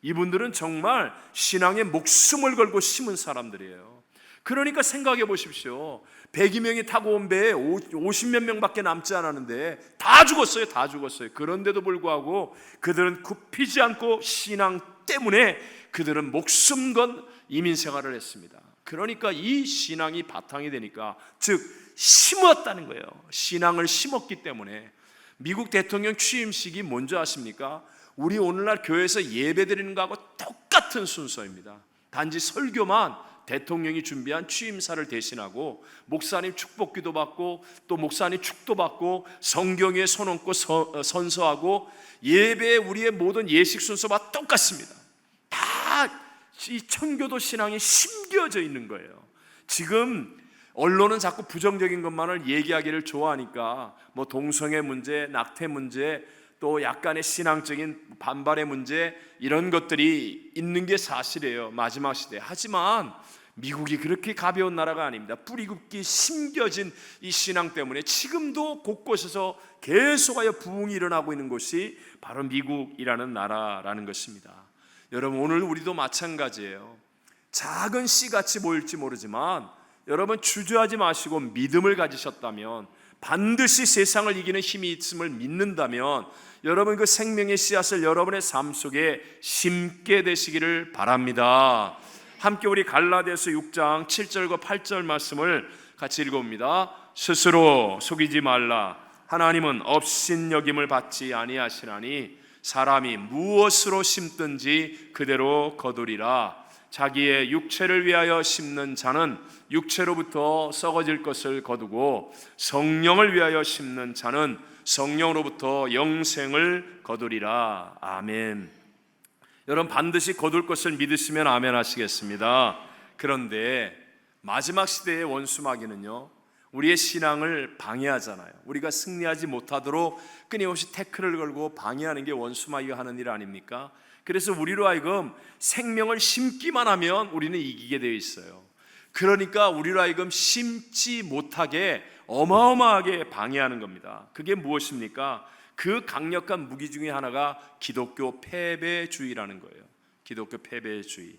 이분들은 정말 신앙에 목숨을 걸고 심은 사람들이에요. 그러니까 생각해 보십시오. 100여명이 타고 온 배에 50몇 명밖에 남지 않았는데 다 죽었어요. 다 죽었어요. 그런데도 불구하고 그들은 굽히지 않고 신앙 때문에 그들은 목숨 건 이민 생활을 했습니다. 그러니까 이 신앙이 바탕이 되니까, 즉 심었다는 거예요. 신앙을 심었기 때문에. 미국 대통령 취임식이 뭔지 아십니까? 우리 오늘날 교회에서 예배드리는 거하고 똑같은 순서입니다. 단지 설교만 대통령이 준비한 취임사를 대신하고 목사님 축복기도 받고 또 목사님 축도 받고 성경 위에 손 얹고 선서하고 예배에 우리의 모든 예식 순서와 똑같습니다. 다 이 청교도 신앙이 심겨져 있는 거예요. 지금 언론은 자꾸 부정적인 것만을 얘기하기를 좋아하니까 뭐 동성애 문제, 낙태 문제, 또 약간의 신앙적인 반발의 문제, 이런 것들이 있는 게 사실이에요, 마지막 시대에. 하지만 미국이 그렇게 가벼운 나라가 아닙니다. 뿌리 깊게 심겨진 이 신앙 때문에 지금도 곳곳에서 계속하여 부흥이 일어나고 있는 곳이 바로 미국이라는 나라라는 것입니다. 여러분, 오늘 우리도 마찬가지예요. 작은 씨같이 보일지 모르지만 여러분, 주저하지 마시고 믿음을 가지셨다면, 반드시 세상을 이기는 힘이 있음을 믿는다면 여러분, 그 생명의 씨앗을 여러분의 삶 속에 심게 되시기를 바랍니다. 함께 우리 갈라디아서 6장 7절과 8절 말씀을 같이 읽어봅니다. 스스로 속이지 말라. 하나님은 업신여김을 받지 아니하시나니 사람이 무엇으로 심든지 그대로 거두리라. 자기의 육체를 위하여 심는 자는 육체로부터 썩어질 것을 거두고 성령을 위하여 심는 자는 성령으로부터 영생을 거두리라. 아멘. 여러분, 반드시 거둘 것을 믿으시면 아멘 하시겠습니다. 그런데 마지막 시대의 원수 마귀는요, 우리의 신앙을 방해하잖아요. 우리가 승리하지 못하도록 끊임없이 태클을 걸고 방해하는 게 원수 마귀가 하는 일 아닙니까? 그래서 우리로 하여금 생명을 심기만 하면 우리는 이기게 되어 있어요. 그러니까 우리로 하여금 심지 못하게 어마어마하게 방해하는 겁니다. 그게 무엇입니까? 그 강력한 무기 중에 하나가 기독교 패배주의라는 거예요. 기독교 패배주의.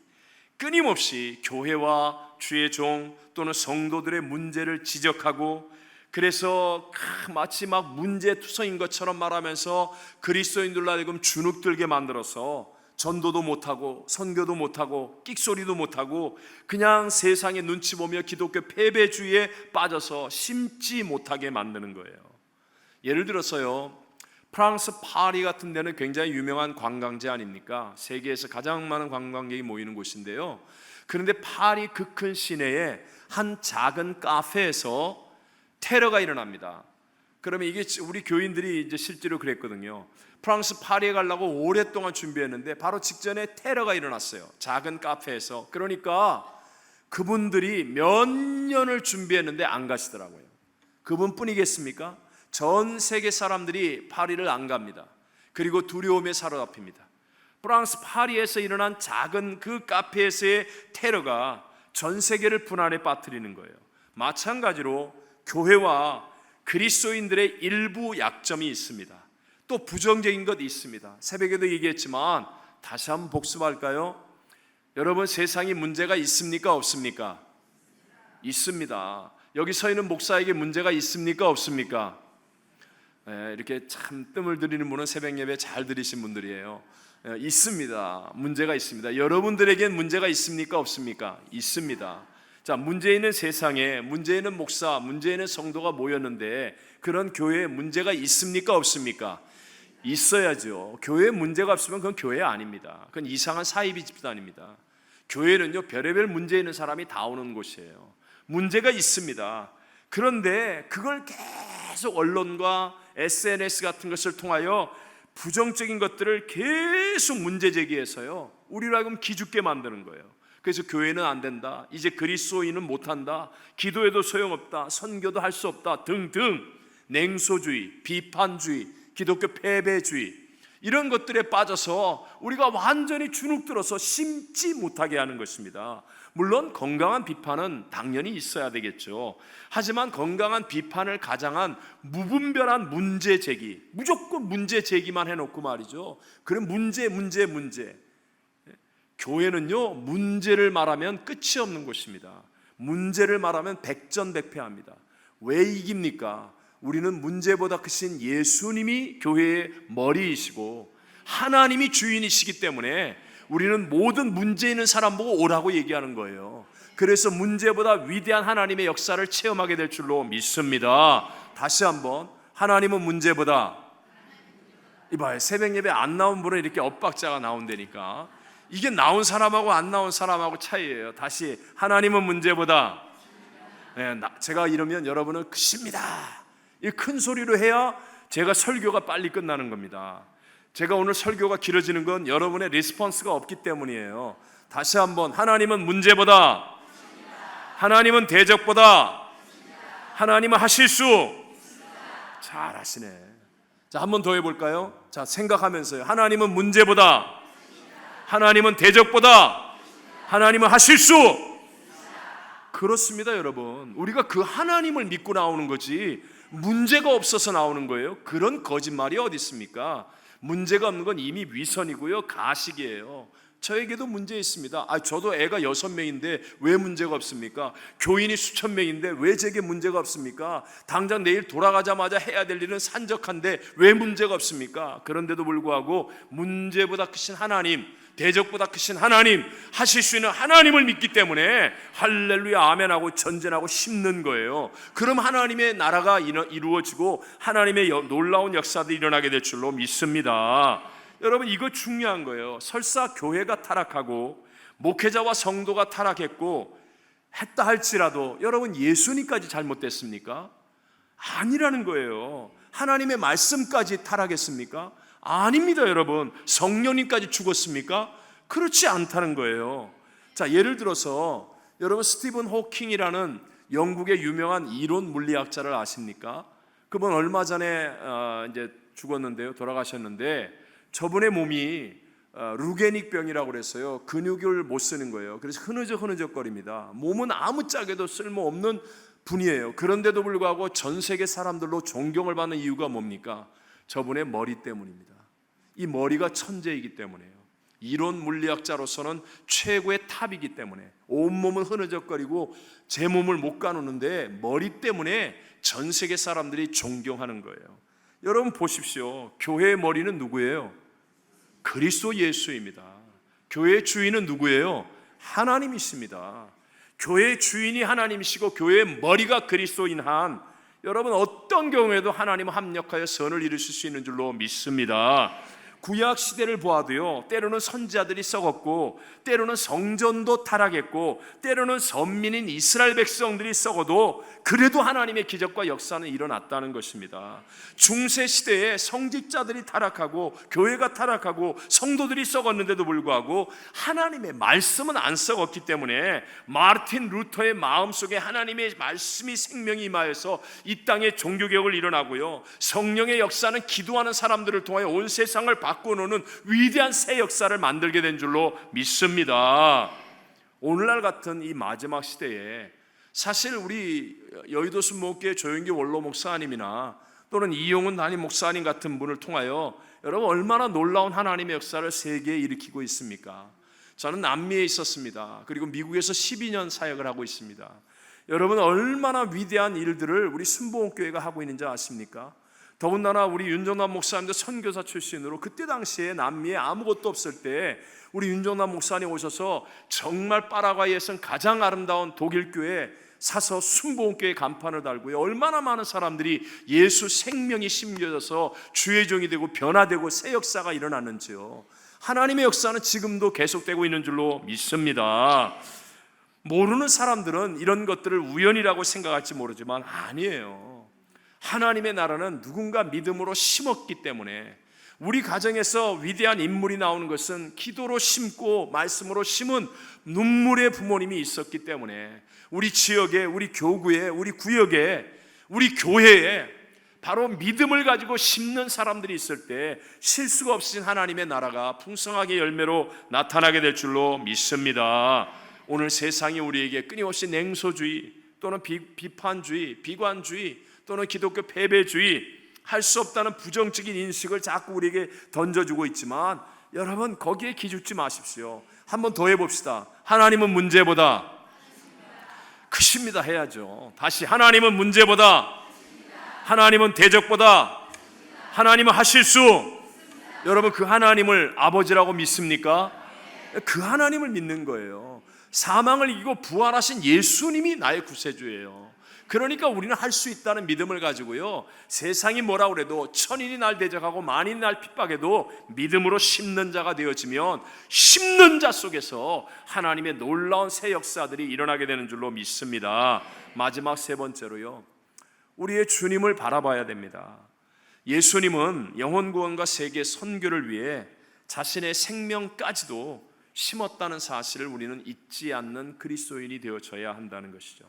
끊임없이 교회와 주의 종 또는 성도들의 문제를 지적하고, 그래서 마치 막 문제투성인 것처럼 말하면서 그리스도인들로 하여금 주눅들게 만들어서 전도도 못하고 선교도 못하고 끽소리도 못하고 그냥 세상의 눈치 보며 기독교 패배주의에 빠져서 심지 못하게 만드는 거예요. 예를 들어서요, 프랑스 파리 같은 데는 굉장히 유명한 관광지 아닙니까? 세계에서 가장 많은 관광객이 모이는 곳인데요. 그런데 파리 그 큰 시내에 한 작은 카페에서 테러가 일어납니다. 그러면 이게 우리 교인들이 이제 실제로 그랬거든요. 프랑스 파리에 가려고 오랫동안 준비했는데 바로 직전에 테러가 일어났어요. 작은 카페에서. 그러니까 그분들이 몇 년을 준비했는데 안 가시더라고요. 그분뿐이겠습니까? 전 세계 사람들이 파리를 안 갑니다. 그리고 두려움에 사로잡힙니다. 프랑스 파리에서 일어난 작은 그 카페에서의 테러가 전 세계를 분란에 빠뜨리는 거예요. 마찬가지로 교회와 그리스도인들의 일부 약점이 있습니다. 또 부정적인 것이 있습니다. 새벽에도 얘기했지만 다시 한번 복습할까요? 여러분, 세상에 문제가 있습니까? 없습니까? 있습니다. 여기 서 있는 목사에게 문제가 있습니까? 없습니까? 이렇게 참 뜸을 들이는 분은 새벽 예배 잘 들으신 분들이에요. 있습니다. 문제가 있습니다. 여러분들에겐 문제가 있습니까? 없습니까? 있습니다. 자, 문제 있는 세상에 문제 있는 목사, 문제 있는 성도가 모였는데 그런 교회에 문제가 있습니까? 없습니까? 있어야죠. 교회에 문제가 없으면 그건 교회 아닙니다. 그건 이상한 사이비 집단입니다. 교회는요, 별의별 문제 있는 사람이 다 오는 곳이에요. 문제가 있습니다. 그런데 그걸 계속 언론과 SNS 같은 것을 통하여 부정적인 것들을 계속 문제 제기해서요, 우리로 하여금 기죽게 만드는 거예요. 그래서 교회는 안 된다, 이제 그리스도인은 못한다, 기도해도 소용없다, 선교도 할 수 없다 등등 냉소주의, 비판주의, 기독교 패배주의, 이런 것들에 빠져서 우리가 완전히 주눅들어서 심지 못하게 하는 것입니다. 물론 건강한 비판은 당연히 있어야 되겠죠. 하지만 건강한 비판을 가장한 무분별한 문제 제기, 무조건 문제 제기만 해놓고 말이죠, 그럼 문제. 교회는요, 문제를 말하면 끝이 없는 곳입니다. 문제를 말하면 백전백패합니다. 왜 이깁니까? 우리는 문제보다 크신 예수님이 교회의 머리이시고 하나님이 주인이시기 때문에 우리는 모든 문제 있는 사람 보고 오라고 얘기하는 거예요. 그래서 문제보다 위대한 하나님의 역사를 체험하게 될 줄로 믿습니다. 다시 한번, 하나님은 문제보다, 이봐요, 새벽 예배 안 나온 분은 이렇게 엇박자가 나온다니까. 이게 나온 사람하고 안 나온 사람하고 차이예요. 다시, 하나님은 문제보다. 제가 이러면 여러분은 크십니다, 이 큰 소리로 해야 제가 설교가 빨리 끝나는 겁니다. 제가 오늘 설교가 길어지는 건 여러분의 리스폰스가 없기 때문이에요. 다시 한번, 하나님은 문제보다, 하나님은 대적보다, 하나님은 하실 수. 잘 하시네. 자, 한 번 더 해볼까요? 자, 생각하면서요. 하나님은 문제보다, 하나님은 대적보다, 하나님은 하실 수. 그렇습니다, 여러분. 우리가 그 하나님을 믿고 나오는 거지 문제가 없어서 나오는 거예요. 그런 거짓말이 어디 있습니까? 문제가 없는 건 이미 위선이고요, 가식이에요. 저에게도 문제 있습니다. 저도 애가 6명인데 왜 문제가 없습니까? 교인이 수천 명인데 왜 제게 문제가 없습니까? 당장 내일 돌아가자마자 해야 될 일은 산적한데 왜 문제가 없습니까? 그런데도 불구하고 문제보다 크신 하나님, 대적보다 크신 하나님, 하실 수 있는 하나님을 믿기 때문에 할렐루야 아멘하고 전진하고 심는 거예요. 그럼 하나님의 나라가 이루어지고 하나님의 놀라운 역사들이 일어나게 될 줄로 믿습니다. 여러분, 이거 중요한 거예요. 설사 교회가 타락하고 목회자와 성도가 타락했고 했다 할지라도 여러분, 예수님까지 잘못됐습니까? 아니라는 거예요. 하나님의 말씀까지 타락했습니까? 아닙니다, 여러분. 성령님까지 죽었습니까? 그렇지 않다는 거예요. 자, 예를 들어서 여러분, 스티븐 호킹이라는 영국의 유명한 이론 물리학자를 아십니까? 그분 얼마 전에 이제 죽었는데요, 돌아가셨는데, 저분의 몸이 루게닉 병이라고 그랬어요. 근육을 못 쓰는 거예요. 그래서 흐느적거립니다. 몸은 아무짝에도 쓸모없는 분이에요. 그런데도 불구하고 전 세계 사람들로 존경을 받는 이유가 뭡니까? 저분의 머리 때문입니다. 이 머리가 천재이기 때문에요. 이론 물리학자로서는 최고의 탑이기 때문에 온몸은 흐느적거리고 제 몸을 못 가누는데 머리 때문에 전 세계 사람들이 존경하는 거예요. 여러분 보십시오. 교회의 머리는 누구예요? 그리스도 예수입니다. 교회의 주인은 누구예요? 하나님이십니다. 교회의 주인이 하나님이시고 교회의 머리가 그리스도인 한, 여러분 어떤 경우에도 하나님은 합력하여 선을 이루실 수 있는 줄로 믿습니다. 구약 시대를 보아도요, 때로는 선지자들이 썩었고 때로는 성전도 타락했고 때로는 선민인 이스라엘 백성들이 썩어도 그래도 하나님의 기적과 역사는 일어났다는 것입니다. 중세 시대에 성직자들이 타락하고 교회가 타락하고 성도들이 썩었는데도 불구하고 하나님의 말씀은 안 썩었기 때문에 마르틴 루터의 마음속에 하나님의 말씀이 생명이 임하여서 이 땅에 종교개혁을 일어나고요, 성령의 역사는 기도하는 사람들을 통하여 온 세상을 바꾸는 위대한 새 역사를 만들게 된 줄로 믿습니다. 오늘날 같은 이 마지막 시대에 사실 우리 여의도 순복음교회 조영기 원로 목사님이나 또는 이용훈 담임 목사님 같은 분을 통하여 여러분 얼마나 놀라운 하나님의 역사를 세계에 일으키고 있습니까? 저는 남미에 있었습니다. 그리고 미국에서 12년 사역을 하고 있습니다. 여러분 얼마나 위대한 일들을 우리 순복음교회가 하고 있는지 아십니까? 더군다나 우리 윤정남 목사님도 선교사 출신으로 그때 당시에 남미에 아무것도 없을 때 우리 윤정남 목사님 오셔서 정말 파라과이에선 가장 아름다운 독일교회 사서 순복음교회 간판을 달고요, 얼마나 많은 사람들이 예수 생명이 심겨져서 주의 종이 되고 변화되고 새 역사가 일어나는지요. 하나님의 역사는 지금도 계속되고 있는 줄로 믿습니다. 모르는 사람들은 이런 것들을 우연이라고 생각할지 모르지만 아니에요. 하나님의 나라는 누군가 믿음으로 심었기 때문에, 우리 가정에서 위대한 인물이 나오는 것은 기도로 심고 말씀으로 심은 눈물의 부모님이 있었기 때문에, 우리 지역에, 우리 교구에, 우리 구역에, 우리 교회에 바로 믿음을 가지고 심는 사람들이 있을 때 실수가 없으신 하나님의 나라가 풍성하게 열매로 나타나게 될 줄로 믿습니다. 오늘 세상이 우리에게 끊임없이 냉소주의 또는 비판주의, 비관주의 또는 기독교 패배주의, 할 수 없다는 부정적인 인식을 자꾸 우리에게 던져주고 있지만, 여러분 거기에 기죽지 마십시오. 한번 더 해봅시다. 하나님은 문제보다 크십니다 해야죠. 다시, 하나님은 문제보다, 하나님은 대적보다, 하나님은 하실 수. 여러분 그 하나님을 아버지라고 믿습니까? 그 하나님을 믿는 거예요. 사망을 이기고 부활하신 예수님이 나의 구세주예요. 그러니까 우리는 할 수 있다는 믿음을 가지고요, 세상이 뭐라 그래도 천인이 날 대적하고 만인이 날 핍박해도 믿음으로 심는 자가 되어지면 심는 자 속에서 하나님의 놀라운 새 역사들이 일어나게 되는 줄로 믿습니다. 마지막 세 번째로요, 우리의 주님을 바라봐야 됩니다. 예수님은 영혼 구원과 세계 선교를 위해 자신의 생명까지도 심었다는 사실을 우리는 잊지 않는 그리스도인이 되어져야 한다는 것이죠.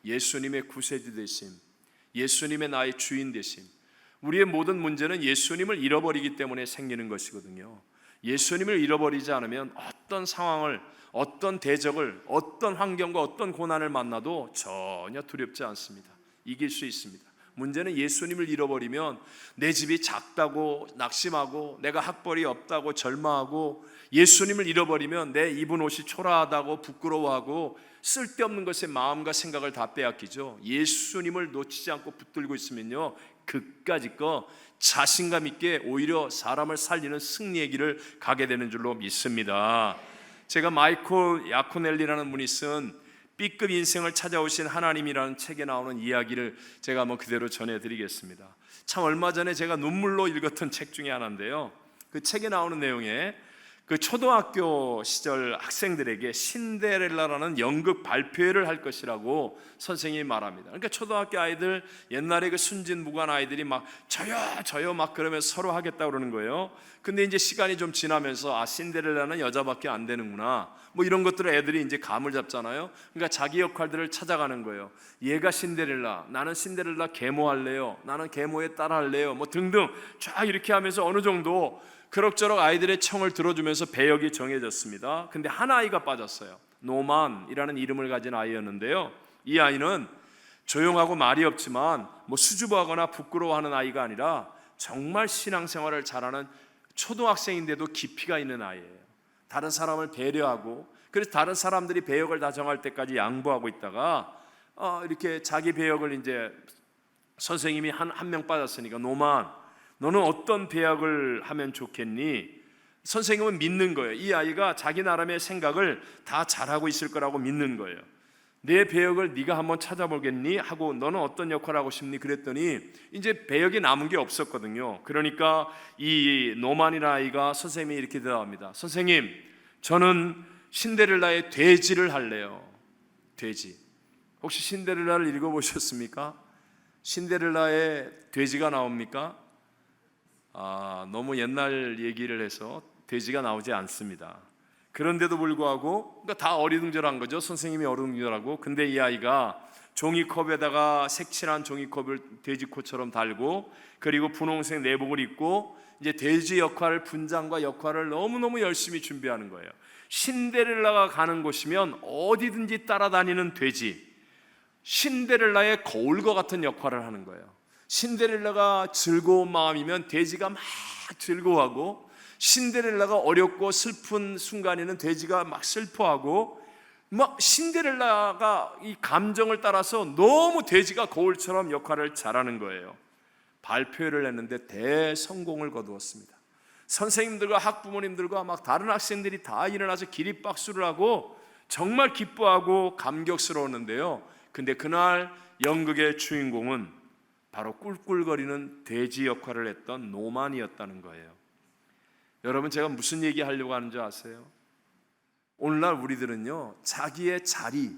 예수님의 구세주 되심, 예수님의 나의 주인 되심. 우리의 모든 문제는 예수님을 잃어버리기 때문에 생기는 것이거든요. 예수님을 잃어버리지 않으면 어떤 상황을, 어떤 대적을, 어떤 환경과 어떤 고난을 만나도 전혀 두렵지 않습니다. 이길 수 있습니다. 문제는 예수님을 잃어버리면 내 집이 작다고 낙심하고, 내가 학벌이 없다고 절망하고, 예수님을 잃어버리면 내 입은 옷이 초라하다고 부끄러워하고, 쓸데없는 것에 마음과 생각을 다 빼앗기죠. 예수님을 놓치지 않고 붙들고 있으면요, 그까짓 거 자신감 있게 오히려 사람을 살리는 승리의 길을 가게 되는 줄로 믿습니다. 제가 마이클 야코넬리라는 분이 쓴 B급 인생을 찾아오신 하나님이라는 책에 나오는 이야기를 제가 한번 그대로 전해드리겠습니다. 참 얼마 전에 제가 눈물로 읽었던 책 중에 하나인데요, 그 책에 나오는 내용에 그 초등학교 시절 학생들에게 신데렐라라는 연극 발표회를 할 것이라고 선생님이 말합니다. 그러니까 초등학교 아이들, 옛날에 그 순진무구한 아이들이 막 저요 막 그러면서 서로 하겠다고 그러는 거예요. 근데 이제 시간이 좀 지나면서 신데렐라는 여자밖에 안 되는구나, 뭐 이런 것들을 애들이 이제 감을 잡잖아요. 그러니까 자기 역할들을 찾아가는 거예요. 얘가 신데렐라, 나는 신데렐라 계모 할래요, 나는 계모에 따라 할래요, 뭐 등등 쫙 이렇게 하면서 어느 정도 그럭저럭 아이들의 청을 들어주면서 배역이 정해졌습니다. 근데 한 아이가 빠졌어요. 노만이라는 이름을 가진 아이였는데요, 이 아이는 조용하고 말이 없지만 뭐 수줍어하거나 부끄러워하는 아이가 아니라 정말 신앙생활을 잘하는 초등학생인데도 깊이가 있는 아이예요. 다른 사람을 배려하고, 그래서 다른 사람들이 배역을 다 정할 때까지 양보하고 있다가 이렇게 자기 배역을 이제 선생님이 한 명 빠졌으니까, 노만 너는 어떤 배역을 하면 좋겠니? 선생님은 믿는 거예요. 이 아이가 자기 나름의 생각을 다 잘하고 있을 거라고 믿는 거예요. 내 배역을 네가 한번 찾아보겠니? 하고, 너는 어떤 역할을 하고 싶니? 그랬더니 이제 배역이 남은 게 없었거든요. 그러니까 이 노만이라는 아이가 선생님이 이렇게 대답합니다. 선생님, 저는 신데렐라의 돼지를 할래요. 돼지. 혹시 신데렐라를 읽어보셨습니까? 신데렐라의 돼지가 나옵니까? 너무 옛날 얘기를 해서 돼지가 나오지 않습니다. 그런데도 불구하고, 그러니까 다 어리둥절한 거죠. 선생님이 어리둥절하고. 근데 이 아이가 종이컵에다가 색칠한 종이컵을 돼지코처럼 달고, 그리고 분홍색 내복을 입고 이제 돼지 역할을, 분장과 역할을 너무너무 열심히 준비하는 거예요. 신데렐라가 가는 곳이면 어디든지 따라다니는 돼지, 신데렐라의 거울과 같은 역할을 하는 거예요. 신데렐라가 즐거운 마음이면 돼지가 막 즐거워하고, 신데렐라가 어렵고 슬픈 순간에는 돼지가 막 슬퍼하고, 막 신데렐라가 이 감정을 따라서 너무 돼지가 거울처럼 역할을 잘하는 거예요. 발표회를 했는데 대성공을 거두었습니다. 선생님들과 학부모님들과 막 다른 학생들이 다 일어나서 기립박수를 하고 정말 기뻐하고 감격스러웠는데요. 근데 그날 연극의 주인공은 바로 꿀꿀거리는 돼지 역할을 했던 노만이었다는 거예요. 여러분, 제가 무슨 얘기 하려고 하는 줄 아세요? 오늘날 우리들은요, 자기의 자리,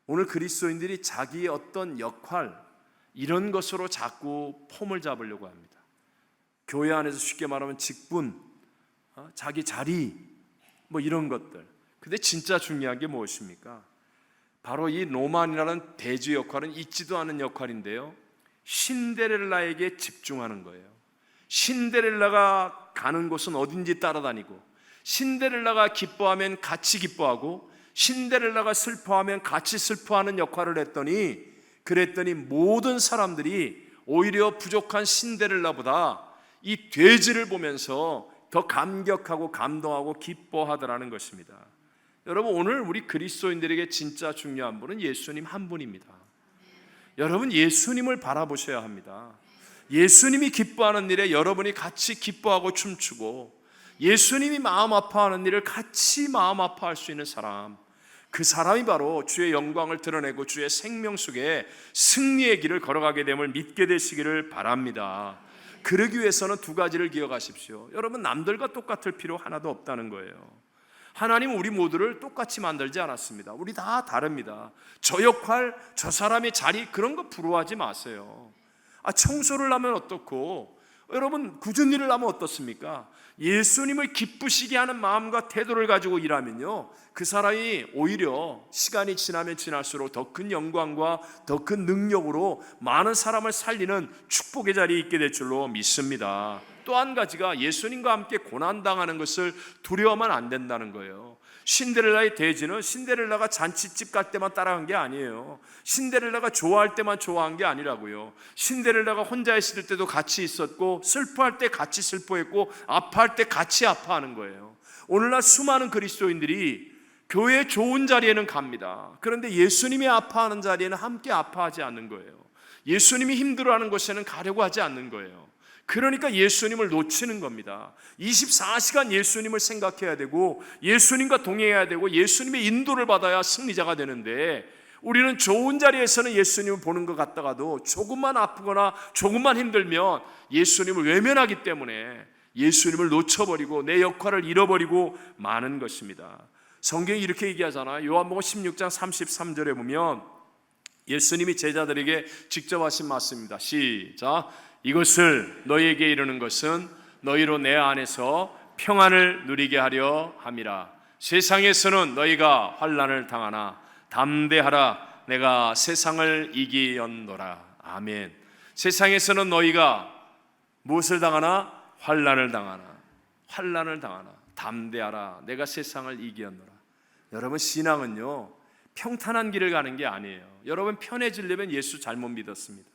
오늘 그리스도인들이 자기의 어떤 역할, 이런 것으로 자꾸 폼을 잡으려고 합니다. 교회 안에서 쉽게 말하면 직분, 자기 자리, 뭐 이런 것들. 근데 진짜 중요한 게 무엇입니까? 바로 이 노만이라는 돼지 역할은 있지도 않은 역할인데요, 신데렐라에게 집중하는 거예요. 신데렐라가 가는 곳은 어딘지 따라다니고, 신데렐라가 기뻐하면 같이 기뻐하고, 신데렐라가 슬퍼하면 같이 슬퍼하는 역할을 그랬더니 모든 사람들이 오히려 부족한 신데렐라보다 이 돼지를 보면서 더 감격하고 감동하고 기뻐하더라는 것입니다. 여러분, 오늘 우리 그리스도인들에게 진짜 중요한 분은 예수님 한 분입니다. 여러분, 예수님을 바라보셔야 합니다. 예수님이 기뻐하는 일에 여러분이 같이 기뻐하고 춤추고, 예수님이 마음 아파하는 일을 같이 마음 아파할 수 있는 사람, 그 사람이 바로 주의 영광을 드러내고 주의 생명 속에 승리의 길을 걸어가게 됨을 믿게 되시기를 바랍니다. 그러기 위해서는 두 가지를 기억하십시오. 여러분, 남들과 똑같을 필요 하나도 없다는 거예요. 하나님은 우리 모두를 똑같이 만들지 않았습니다. 우리 다 다릅니다. 저 역할, 저 사람의 자리, 그런 거 부러워하지 마세요. 청소를 하면 어떻고, 여러분 굳은 일을 하면 어떻습니까? 예수님을 기쁘시게 하는 마음과 태도를 가지고 일하면요, 그 사람이 오히려 시간이 지나면 지날수록 더 큰 영광과 더 큰 능력으로 많은 사람을 살리는 축복의 자리에 있게 될 줄로 믿습니다. 또 한 가지가 예수님과 함께 고난당하는 것을 두려워하면 안 된다는 거예요. 신데렐라의 돼지는 신데렐라가 잔치집 갈 때만 따라간 게 아니에요. 신데렐라가 좋아할 때만 좋아한 게 아니라고요. 신데렐라가 혼자 있을 때도 같이 있었고, 슬퍼할 때 같이 슬퍼했고, 아파할 때 같이 아파하는 거예요. 오늘날 수많은 그리스도인들이 교회 좋은 자리에는 갑니다. 그런데 예수님이 아파하는 자리에는 함께 아파하지 않는 거예요. 예수님이 힘들어하는 곳에는 가려고 하지 않는 거예요. 그러니까 예수님을 놓치는 겁니다. 24시간 예수님을 생각해야 되고, 예수님과 동행해야 되고, 예수님의 인도를 받아야 승리자가 되는데, 우리는 좋은 자리에서는 예수님을 보는 것 같다가도 조금만 아프거나 조금만 힘들면 예수님을 외면하기 때문에 예수님을 놓쳐버리고 내 역할을 잃어버리고 마는 것입니다. 성경이 이렇게 얘기하잖아요. 요한복음 16장 33절에 보면 예수님이 제자들에게 직접 하신 말씀입니다. 시작. 이것을 너희에게 이르는 것은 너희로 내 안에서 평안을 누리게 하려 함이라. 세상에서는 너희가 환난을 당하나 담대하라. 내가 세상을 이기었노라. 아멘. 세상에서는 너희가 무엇을 당하나? 환난을 당하나. 담대하라. 내가 세상을 이기었노라. 여러분, 신앙은요, 평탄한 길을 가는 게 아니에요. 여러분, 편해지려면 예수 잘못 믿었습니다.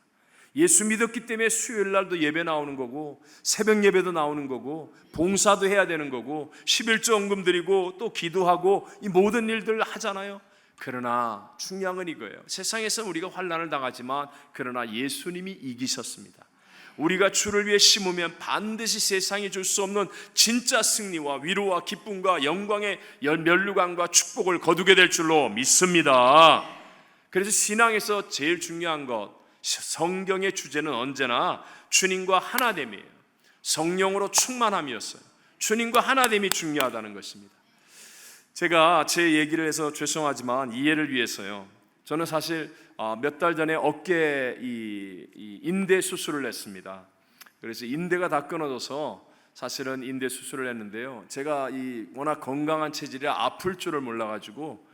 예수 믿었기 때문에 수요일 날도 예배 나오는 거고, 새벽 예배도 나오는 거고, 봉사도 해야 되는 거고, 11조헌금 드리고 또 기도하고, 이 모든 일들을 하잖아요. 그러나 중요한 건 이거예요. 세상에서는 우리가 환난을 당하지만 그러나 예수님이 이기셨습니다. 우리가 주를 위해 심으면 반드시 세상이 줄 수 없는 진짜 승리와 위로와 기쁨과 영광의 면류관과 축복을 거두게 될 줄로 믿습니다. 그래서 신앙에서 제일 중요한 것, 성경의 주제는 언제나 주님과 하나됨이에요. 성령으로 충만함이었어요. 주님과 하나됨이 중요하다는 것입니다. 제가 제 얘기를 해서 죄송하지만 이해를 위해서요, 저는 사실 몇 달 전에 어깨 인대 수술을 했습니다. 그래서 인대가 다 끊어져서 사실은 인대 수술을 했는데요, 제가 워낙 건강한 체질이라 아플 줄을 몰라가지고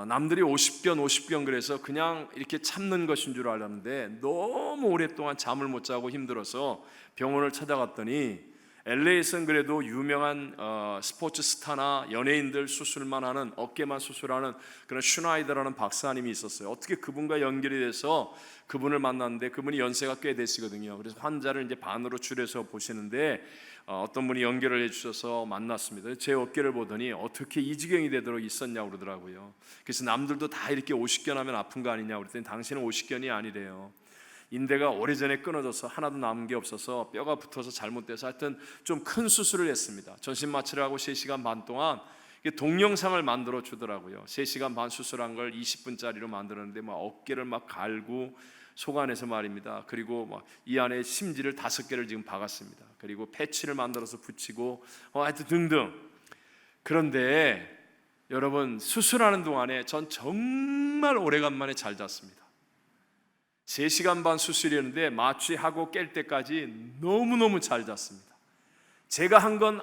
남들이 50견 그래서 그냥 이렇게 참는 것인 줄 알았는데, 너무 오랫동안 잠을 못 자고 힘들어서 병원을 찾아갔더니 LA에서는 그래도 유명한 스포츠 스타나 연예인들 수술만 하는, 어깨만 수술하는 그런 슈나이더라는 박사님이 있었어요. 어떻게 그분과 연결이 돼서 그분을 만났는데, 그분이 연세가 꽤 되시거든요. 그래서 환자를 이제 반으로 줄여서 보시는데 어떤 분이 연결을 해주셔서 만났습니다. 제 어깨를 보더니 어떻게 이 지경이 되도록 있었냐고 그러더라고요. 그래서 남들도 다 이렇게 50견 하면 아픈 거 아니냐고 그랬더니 당신은 50견이 아니래요. 인대가 오래전에 끊어져서 하나도 남은 게 없어서 뼈가 붙어서 잘못돼서 하여튼 좀 큰 수술을 했습니다. 전신 마취를 하고 3시간 반 동안 동영상을 만들어 주더라고요. 3시간 반 수술한 걸 20분짜리로 만들었는데 막 어깨를 막 갈고 속안에서 말입니다. 그리고 막 이 안에 심지를 5개를 지금 박았습니다. 그리고 패치를 만들어서 붙이고 하여튼 등등. 그런데 여러분, 수술하는 동안에 전 정말 오래간만에 잘 잤습니다. 3시간 반 수술이었는데 마취하고 깰 때까지 너무너무 잘 잤습니다. 제가 한 건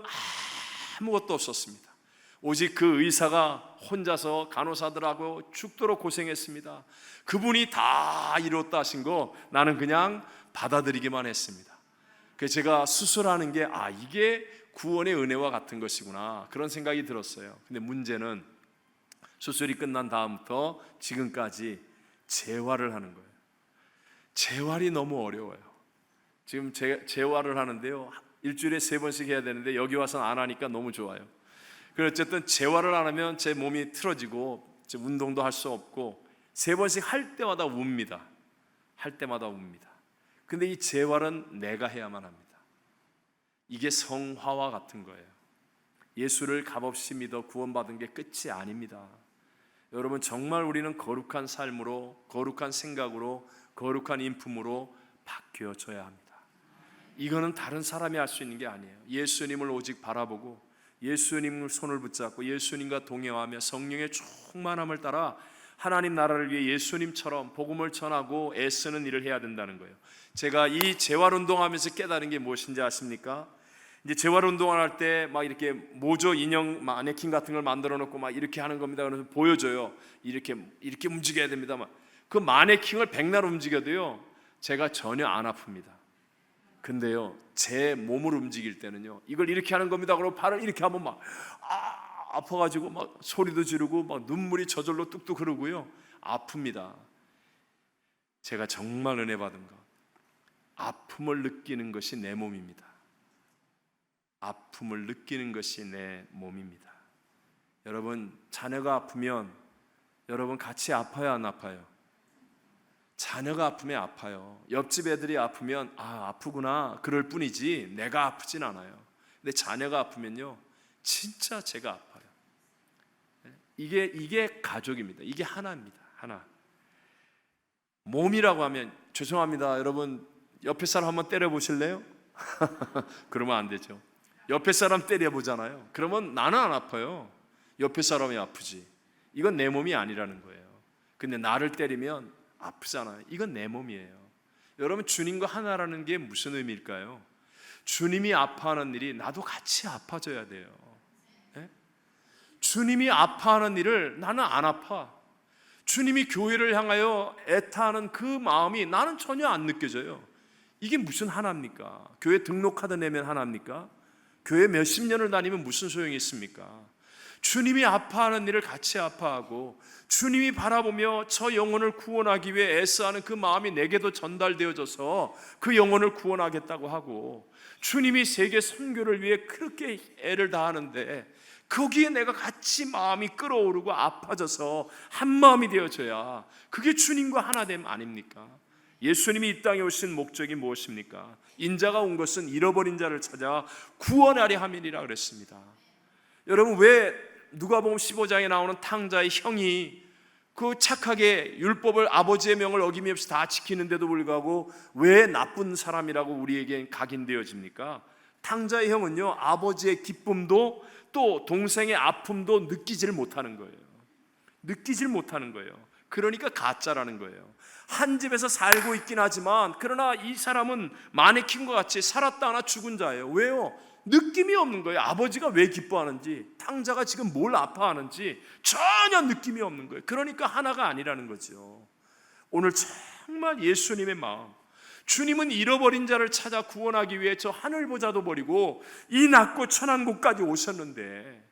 아무것도 없었습니다. 오직 그 의사가 혼자서 간호사들하고 죽도록 고생했습니다. 그분이 다 이뤘다 하신 거 나는 그냥 받아들이기만 했습니다. 그래서 제가 수술하는 게 이게 구원의 은혜와 같은 것이구나, 그런 생각이 들었어요. 근데 문제는 수술이 끝난 다음부터 지금까지 재활을 하는 거예요. 재활이 너무 어려워요. 지금 재활을 하는데요, 일주일에 3번씩 해야 되는데 여기 와서는 안 하니까 너무 좋아요. 어쨌든 재활을 안 하면 제 몸이 틀어지고 운동도 할 수 없고 3번씩 할 때마다 웁니다. 할 때마다 웁니다. 근데 이 재활은 내가 해야만 합니다. 이게 성화와 같은 거예요. 예수를 값없이 믿어 구원받은 게 끝이 아닙니다. 여러분, 정말 우리는 거룩한 삶으로, 거룩한 생각으로, 거룩한 인품으로 바뀌어져야 합니다. 이거는 다른 사람이 할 수 있는 게 아니에요. 예수님을 오직 바라보고 예수님을 손을 붙잡고 예수님과 동행하며 성령의 충만함을 따라 하나님 나라를 위해 예수님처럼 복음을 전하고 애쓰는 일을 해야 된다는 거예요. 제가 이 재활운동하면서 깨달은 게 무엇인지 아십니까? 이제 재활운동을 할 때 막 이렇게 모조 인형 마네킹 같은 걸 만들어 놓고 막 이렇게 하는 겁니다. 그래서 보여줘요. 이렇게 움직여야 됩니다. 그 마네킹을 백날 움직여도요, 제가 전혀 안 아픕니다. 근데요, 제 몸을 움직일 때는요, 이걸 이렇게 하는 겁니다. 그러고 발을 이렇게 하면 막 아파가지고 막 소리도 지르고 막 눈물이 저절로 뚝뚝 흐르고요, 아픕니다. 제가 정말 은혜 받은 것, 아픔을 느끼는 것이 내 몸입니다. 아픔을 느끼는 것이 내 몸입니다. 여러분, 자녀가 아프면 여러분 같이 아파요, 안 아파요? 자녀가 아프면 아파요. 옆집 애들이 아프면 아프구나 그럴 뿐이지 내가 아프진 않아요. 근데 자녀가 아프면요, 진짜 제가 아파요. 이게 가족입니다. 이게 하나입니다. 하나. 몸이라고 하면, 죄송합니다 여러분, 옆에 사람 한번 때려 보실래요? 그러면 안 되죠. 옆에 사람 때려 보잖아요. 그러면 나는 안 아파요. 옆에 사람이 아프지. 이건 내 몸이 아니라는 거예요. 근데 나를 때리면 아프잖아요. 이건 내 몸이에요. 여러분, 주님과 하나라는 게 무슨 의미일까요? 주님이 아파하는 일이 나도 같이 아파져야 돼요. 네? 주님이 아파하는 일을 나는 안 아파. 주님이 교회를 향하여 애타하는 그 마음이 나는 전혀 안 느껴져요. 이게 무슨 하나입니까? 교회 등록하다 내면 하나입니까? 교회 몇십 년을 다니면 무슨 소용이 있습니까? 주님이 아파하는 일을 같이 아파하고 주님이 바라보며 저 영혼을 구원하기 위해 애써하는 그 마음이 내게도 전달되어져서 그 영혼을 구원하겠다고 하고, 주님이 세계 선교를 위해 그렇게 애를 다하는데 거기에 내가 같이 마음이 끓어오르고 아파져서 한 마음이 되어져야 그게 주님과 하나됨 아닙니까? 예수님이 이 땅에 오신 목적이 무엇입니까? 인자가 온 것은 잃어버린 자를 찾아 구원하려 함이니라 그랬습니다. 여러분, 왜 누가복음 15장에 나오는 탕자의 형이 그 착하게 율법을, 아버지의 명을 어김없이 다 지키는데도 불구하고 왜 나쁜 사람이라고 우리에게 각인되어집니까? 탕자의 형은요, 아버지의 기쁨도 또 동생의 아픔도 느끼질 못하는 거예요. 느끼질 못하는 거예요. 그러니까 가짜라는 거예요. 한 집에서 살고 있긴 하지만 그러나 이 사람은 마네킹과 같이 살았다 하나 죽은 자예요. 왜요? 느낌이 없는 거예요. 아버지가 왜 기뻐하는지, 탕자가 지금 뭘 아파하는지 전혀 느낌이 없는 거예요. 그러니까 하나가 아니라는 거죠. 오늘 정말 예수님의 마음, 주님은 잃어버린 자를 찾아 구원하기 위해 저 하늘보좌도 버리고 이 낮고 천한 곳까지 오셨는데,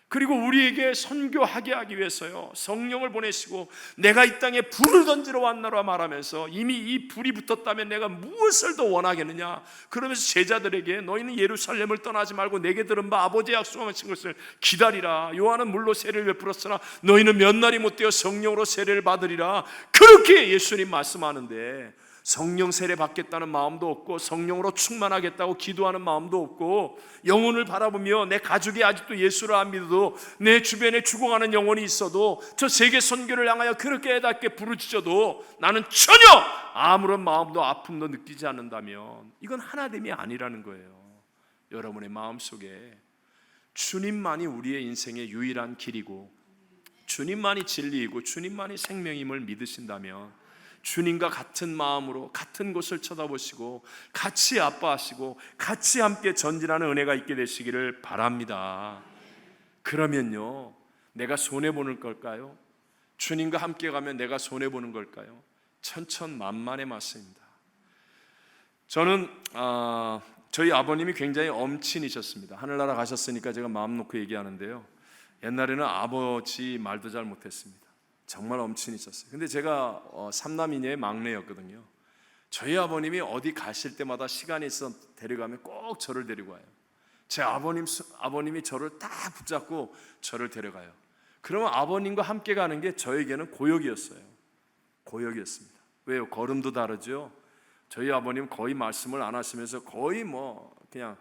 그리고 우리에게 선교하게 하기 위해서요 성령을 보내시고 내가 이 땅에 불을 던지러 왔나라 말하면서, 이미 이 불이 붙었다면 내가 무엇을 더 원하겠느냐. 그러면서 제자들에게 너희는 예루살렘을 떠나지 말고 내게 들은 바 아버지의 약속하신 것을 기다리라. 요한은 물로 세례를 베풀었으나 너희는 몇 날이 못되어 성령으로 세례를 받으리라. 그렇게 예수님 말씀하는데, 성령 세례 받겠다는 마음도 없고 성령으로 충만하겠다고 기도하는 마음도 없고, 영혼을 바라보며 내 가족이 아직도 예수를 안 믿어도, 내 주변에 죽어가는 영혼이 있어도, 저 세계 선교를 향하여 그렇게 애답게 부르짖어도 나는 전혀 아무런 마음도 아픔도 느끼지 않는다면 이건 하나됨이 아니라는 거예요. 여러분의 마음속에 주님만이 우리의 인생의 유일한 길이고 주님만이 진리이고 주님만이 생명임을 믿으신다면 주님과 같은 마음으로 같은 곳을 쳐다보시고 같이 아파하시고 같이 함께 전진하는 은혜가 있게 되시기를 바랍니다. 그러면요 내가 손해보는 걸까요? 주님과 함께 가면 내가 손해보는 걸까요? 천천만만의 말씀입니다. 저는 저희 아버님이 굉장히 엄친이셨습니다. 하늘나라 가셨으니까 제가 마음 놓고 얘기하는데요, 옛날에는 아버지 말도 잘 못했습니다. 정말 엄친이셨어요. 근데 제가 삼남이녀의 막내였거든요. 저희 아버님이 어디 가실 때마다 시간이 있어 데려가면 꼭 저를 데리고 와요. 제 아버님이 저를 딱 붙잡고 저를 데려가요. 그러면 아버님과 함께 가는 게 저에게는 고역이었어요. 고역이었습니다. 왜요? 걸음도 다르죠. 저희 아버님 거의 말씀을 안 하시면서 거의 뭐 그냥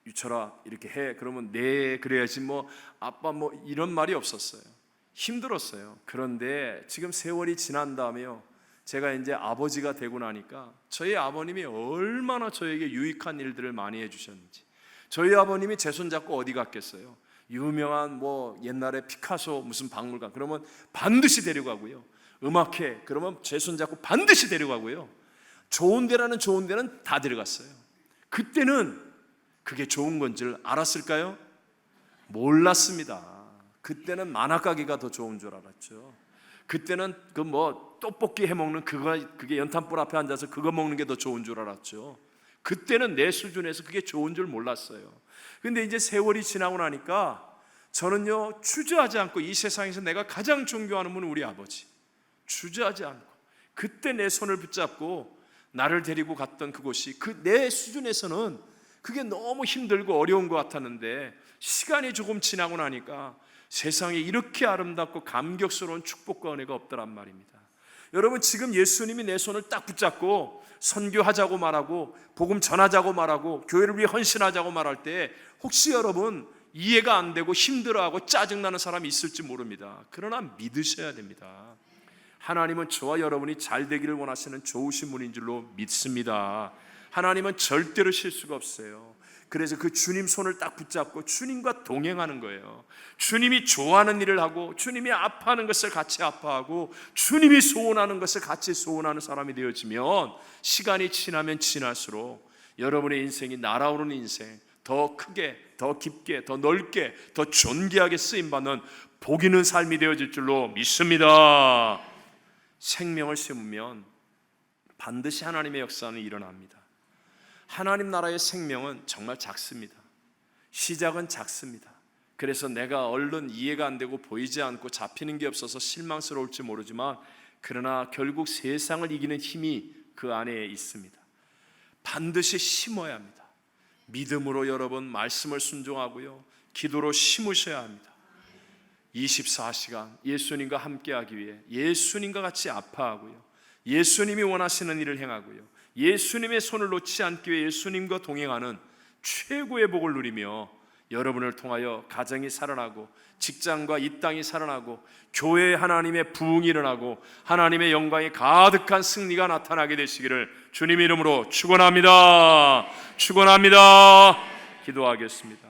유철아 이렇게 해 그러면 네 그래야지 뭐 아빠 뭐 이런 말이 없었어요. 힘들었어요. 그런데 지금 세월이 지난 다음에요, 제가 이제 아버지가 되고 나니까 저희 아버님이 얼마나 저에게 유익한 일들을 많이 해주셨는지. 저희 아버님이 제 손잡고 어디 갔겠어요? 유명한 뭐 옛날에 피카소 무슨 박물관 그러면 반드시 데려가고요, 음악회 그러면 제 손잡고 반드시 데려가고요, 좋은 데라는 좋은 데는 다 데려갔어요. 그때는 그게 좋은 건지를 알았을까요? 몰랐습니다. 그때는 만화가게가 더 좋은 줄 알았죠. 그때는 그 뭐 떡볶이 해먹는 그게 연탄불 앞에 앉아서 그거 먹는 게 더 좋은 줄 알았죠. 그때는 내 수준에서 그게 좋은 줄 몰랐어요. 근데 이제 세월이 지나고 나니까 저는요 주저하지 않고 이 세상에서 내가 가장 존경하는 분은 우리 아버지. 주저하지 않고 그때 내 손을 붙잡고 나를 데리고 갔던 그곳이 내 수준에서는 그게 너무 힘들고 어려운 것 같았는데, 시간이 조금 지나고 나니까 세상에 이렇게 아름답고 감격스러운 축복과 은혜가 없더란 말입니다. 여러분, 지금 예수님이 내 손을 딱 붙잡고 선교하자고 말하고 복음 전하자고 말하고 교회를 위해 헌신하자고 말할 때 혹시 여러분 이해가 안 되고 힘들어하고 짜증나는 사람이 있을지 모릅니다. 그러나 믿으셔야 됩니다. 하나님은 저와 여러분이 잘 되기를 원하시는 좋으신 분인 줄로 믿습니다. 하나님은 절대로 실수가 없어요. 그래서 그 주님 손을 딱 붙잡고 주님과 동행하는 거예요. 주님이 좋아하는 일을 하고 주님이 아파하는 것을 같이 아파하고 주님이 소원하는 것을 같이 소원하는 사람이 되어지면 시간이 지나면 지날수록 여러분의 인생이 날아오르는 인생, 더 크게, 더 깊게, 더 넓게, 더 존귀하게 쓰임받는 복 있는 삶이 되어질 줄로 믿습니다. 생명을 심으면 반드시 하나님의 역사는 일어납니다. 하나님 나라의 생명은 정말 작습니다. 시작은 작습니다. 그래서 내가 얼른 이해가 안 되고 보이지 않고 잡히는 게 없어서 실망스러울지 모르지만, 그러나 결국 세상을 이기는 힘이 그 안에 있습니다. 반드시 심어야 합니다. 믿음으로 여러분 말씀을 순종하고요, 기도로 심으셔야 합니다. 24시간 예수님과 함께하기 위해 예수님과 같이 아파하고요, 예수님이 원하시는 일을 행하고요, 예수님의 손을 놓지 않기 위해 예수님과 동행하는 최고의 복을 누리며 여러분을 통하여 가정이 살아나고 직장과 이 땅이 살아나고 교회에 하나님의 부흥이 일어나고 하나님의 영광이 가득한 승리가 나타나게 되시기를 주님 이름으로 축원합니다. 축원합니다. 기도하겠습니다.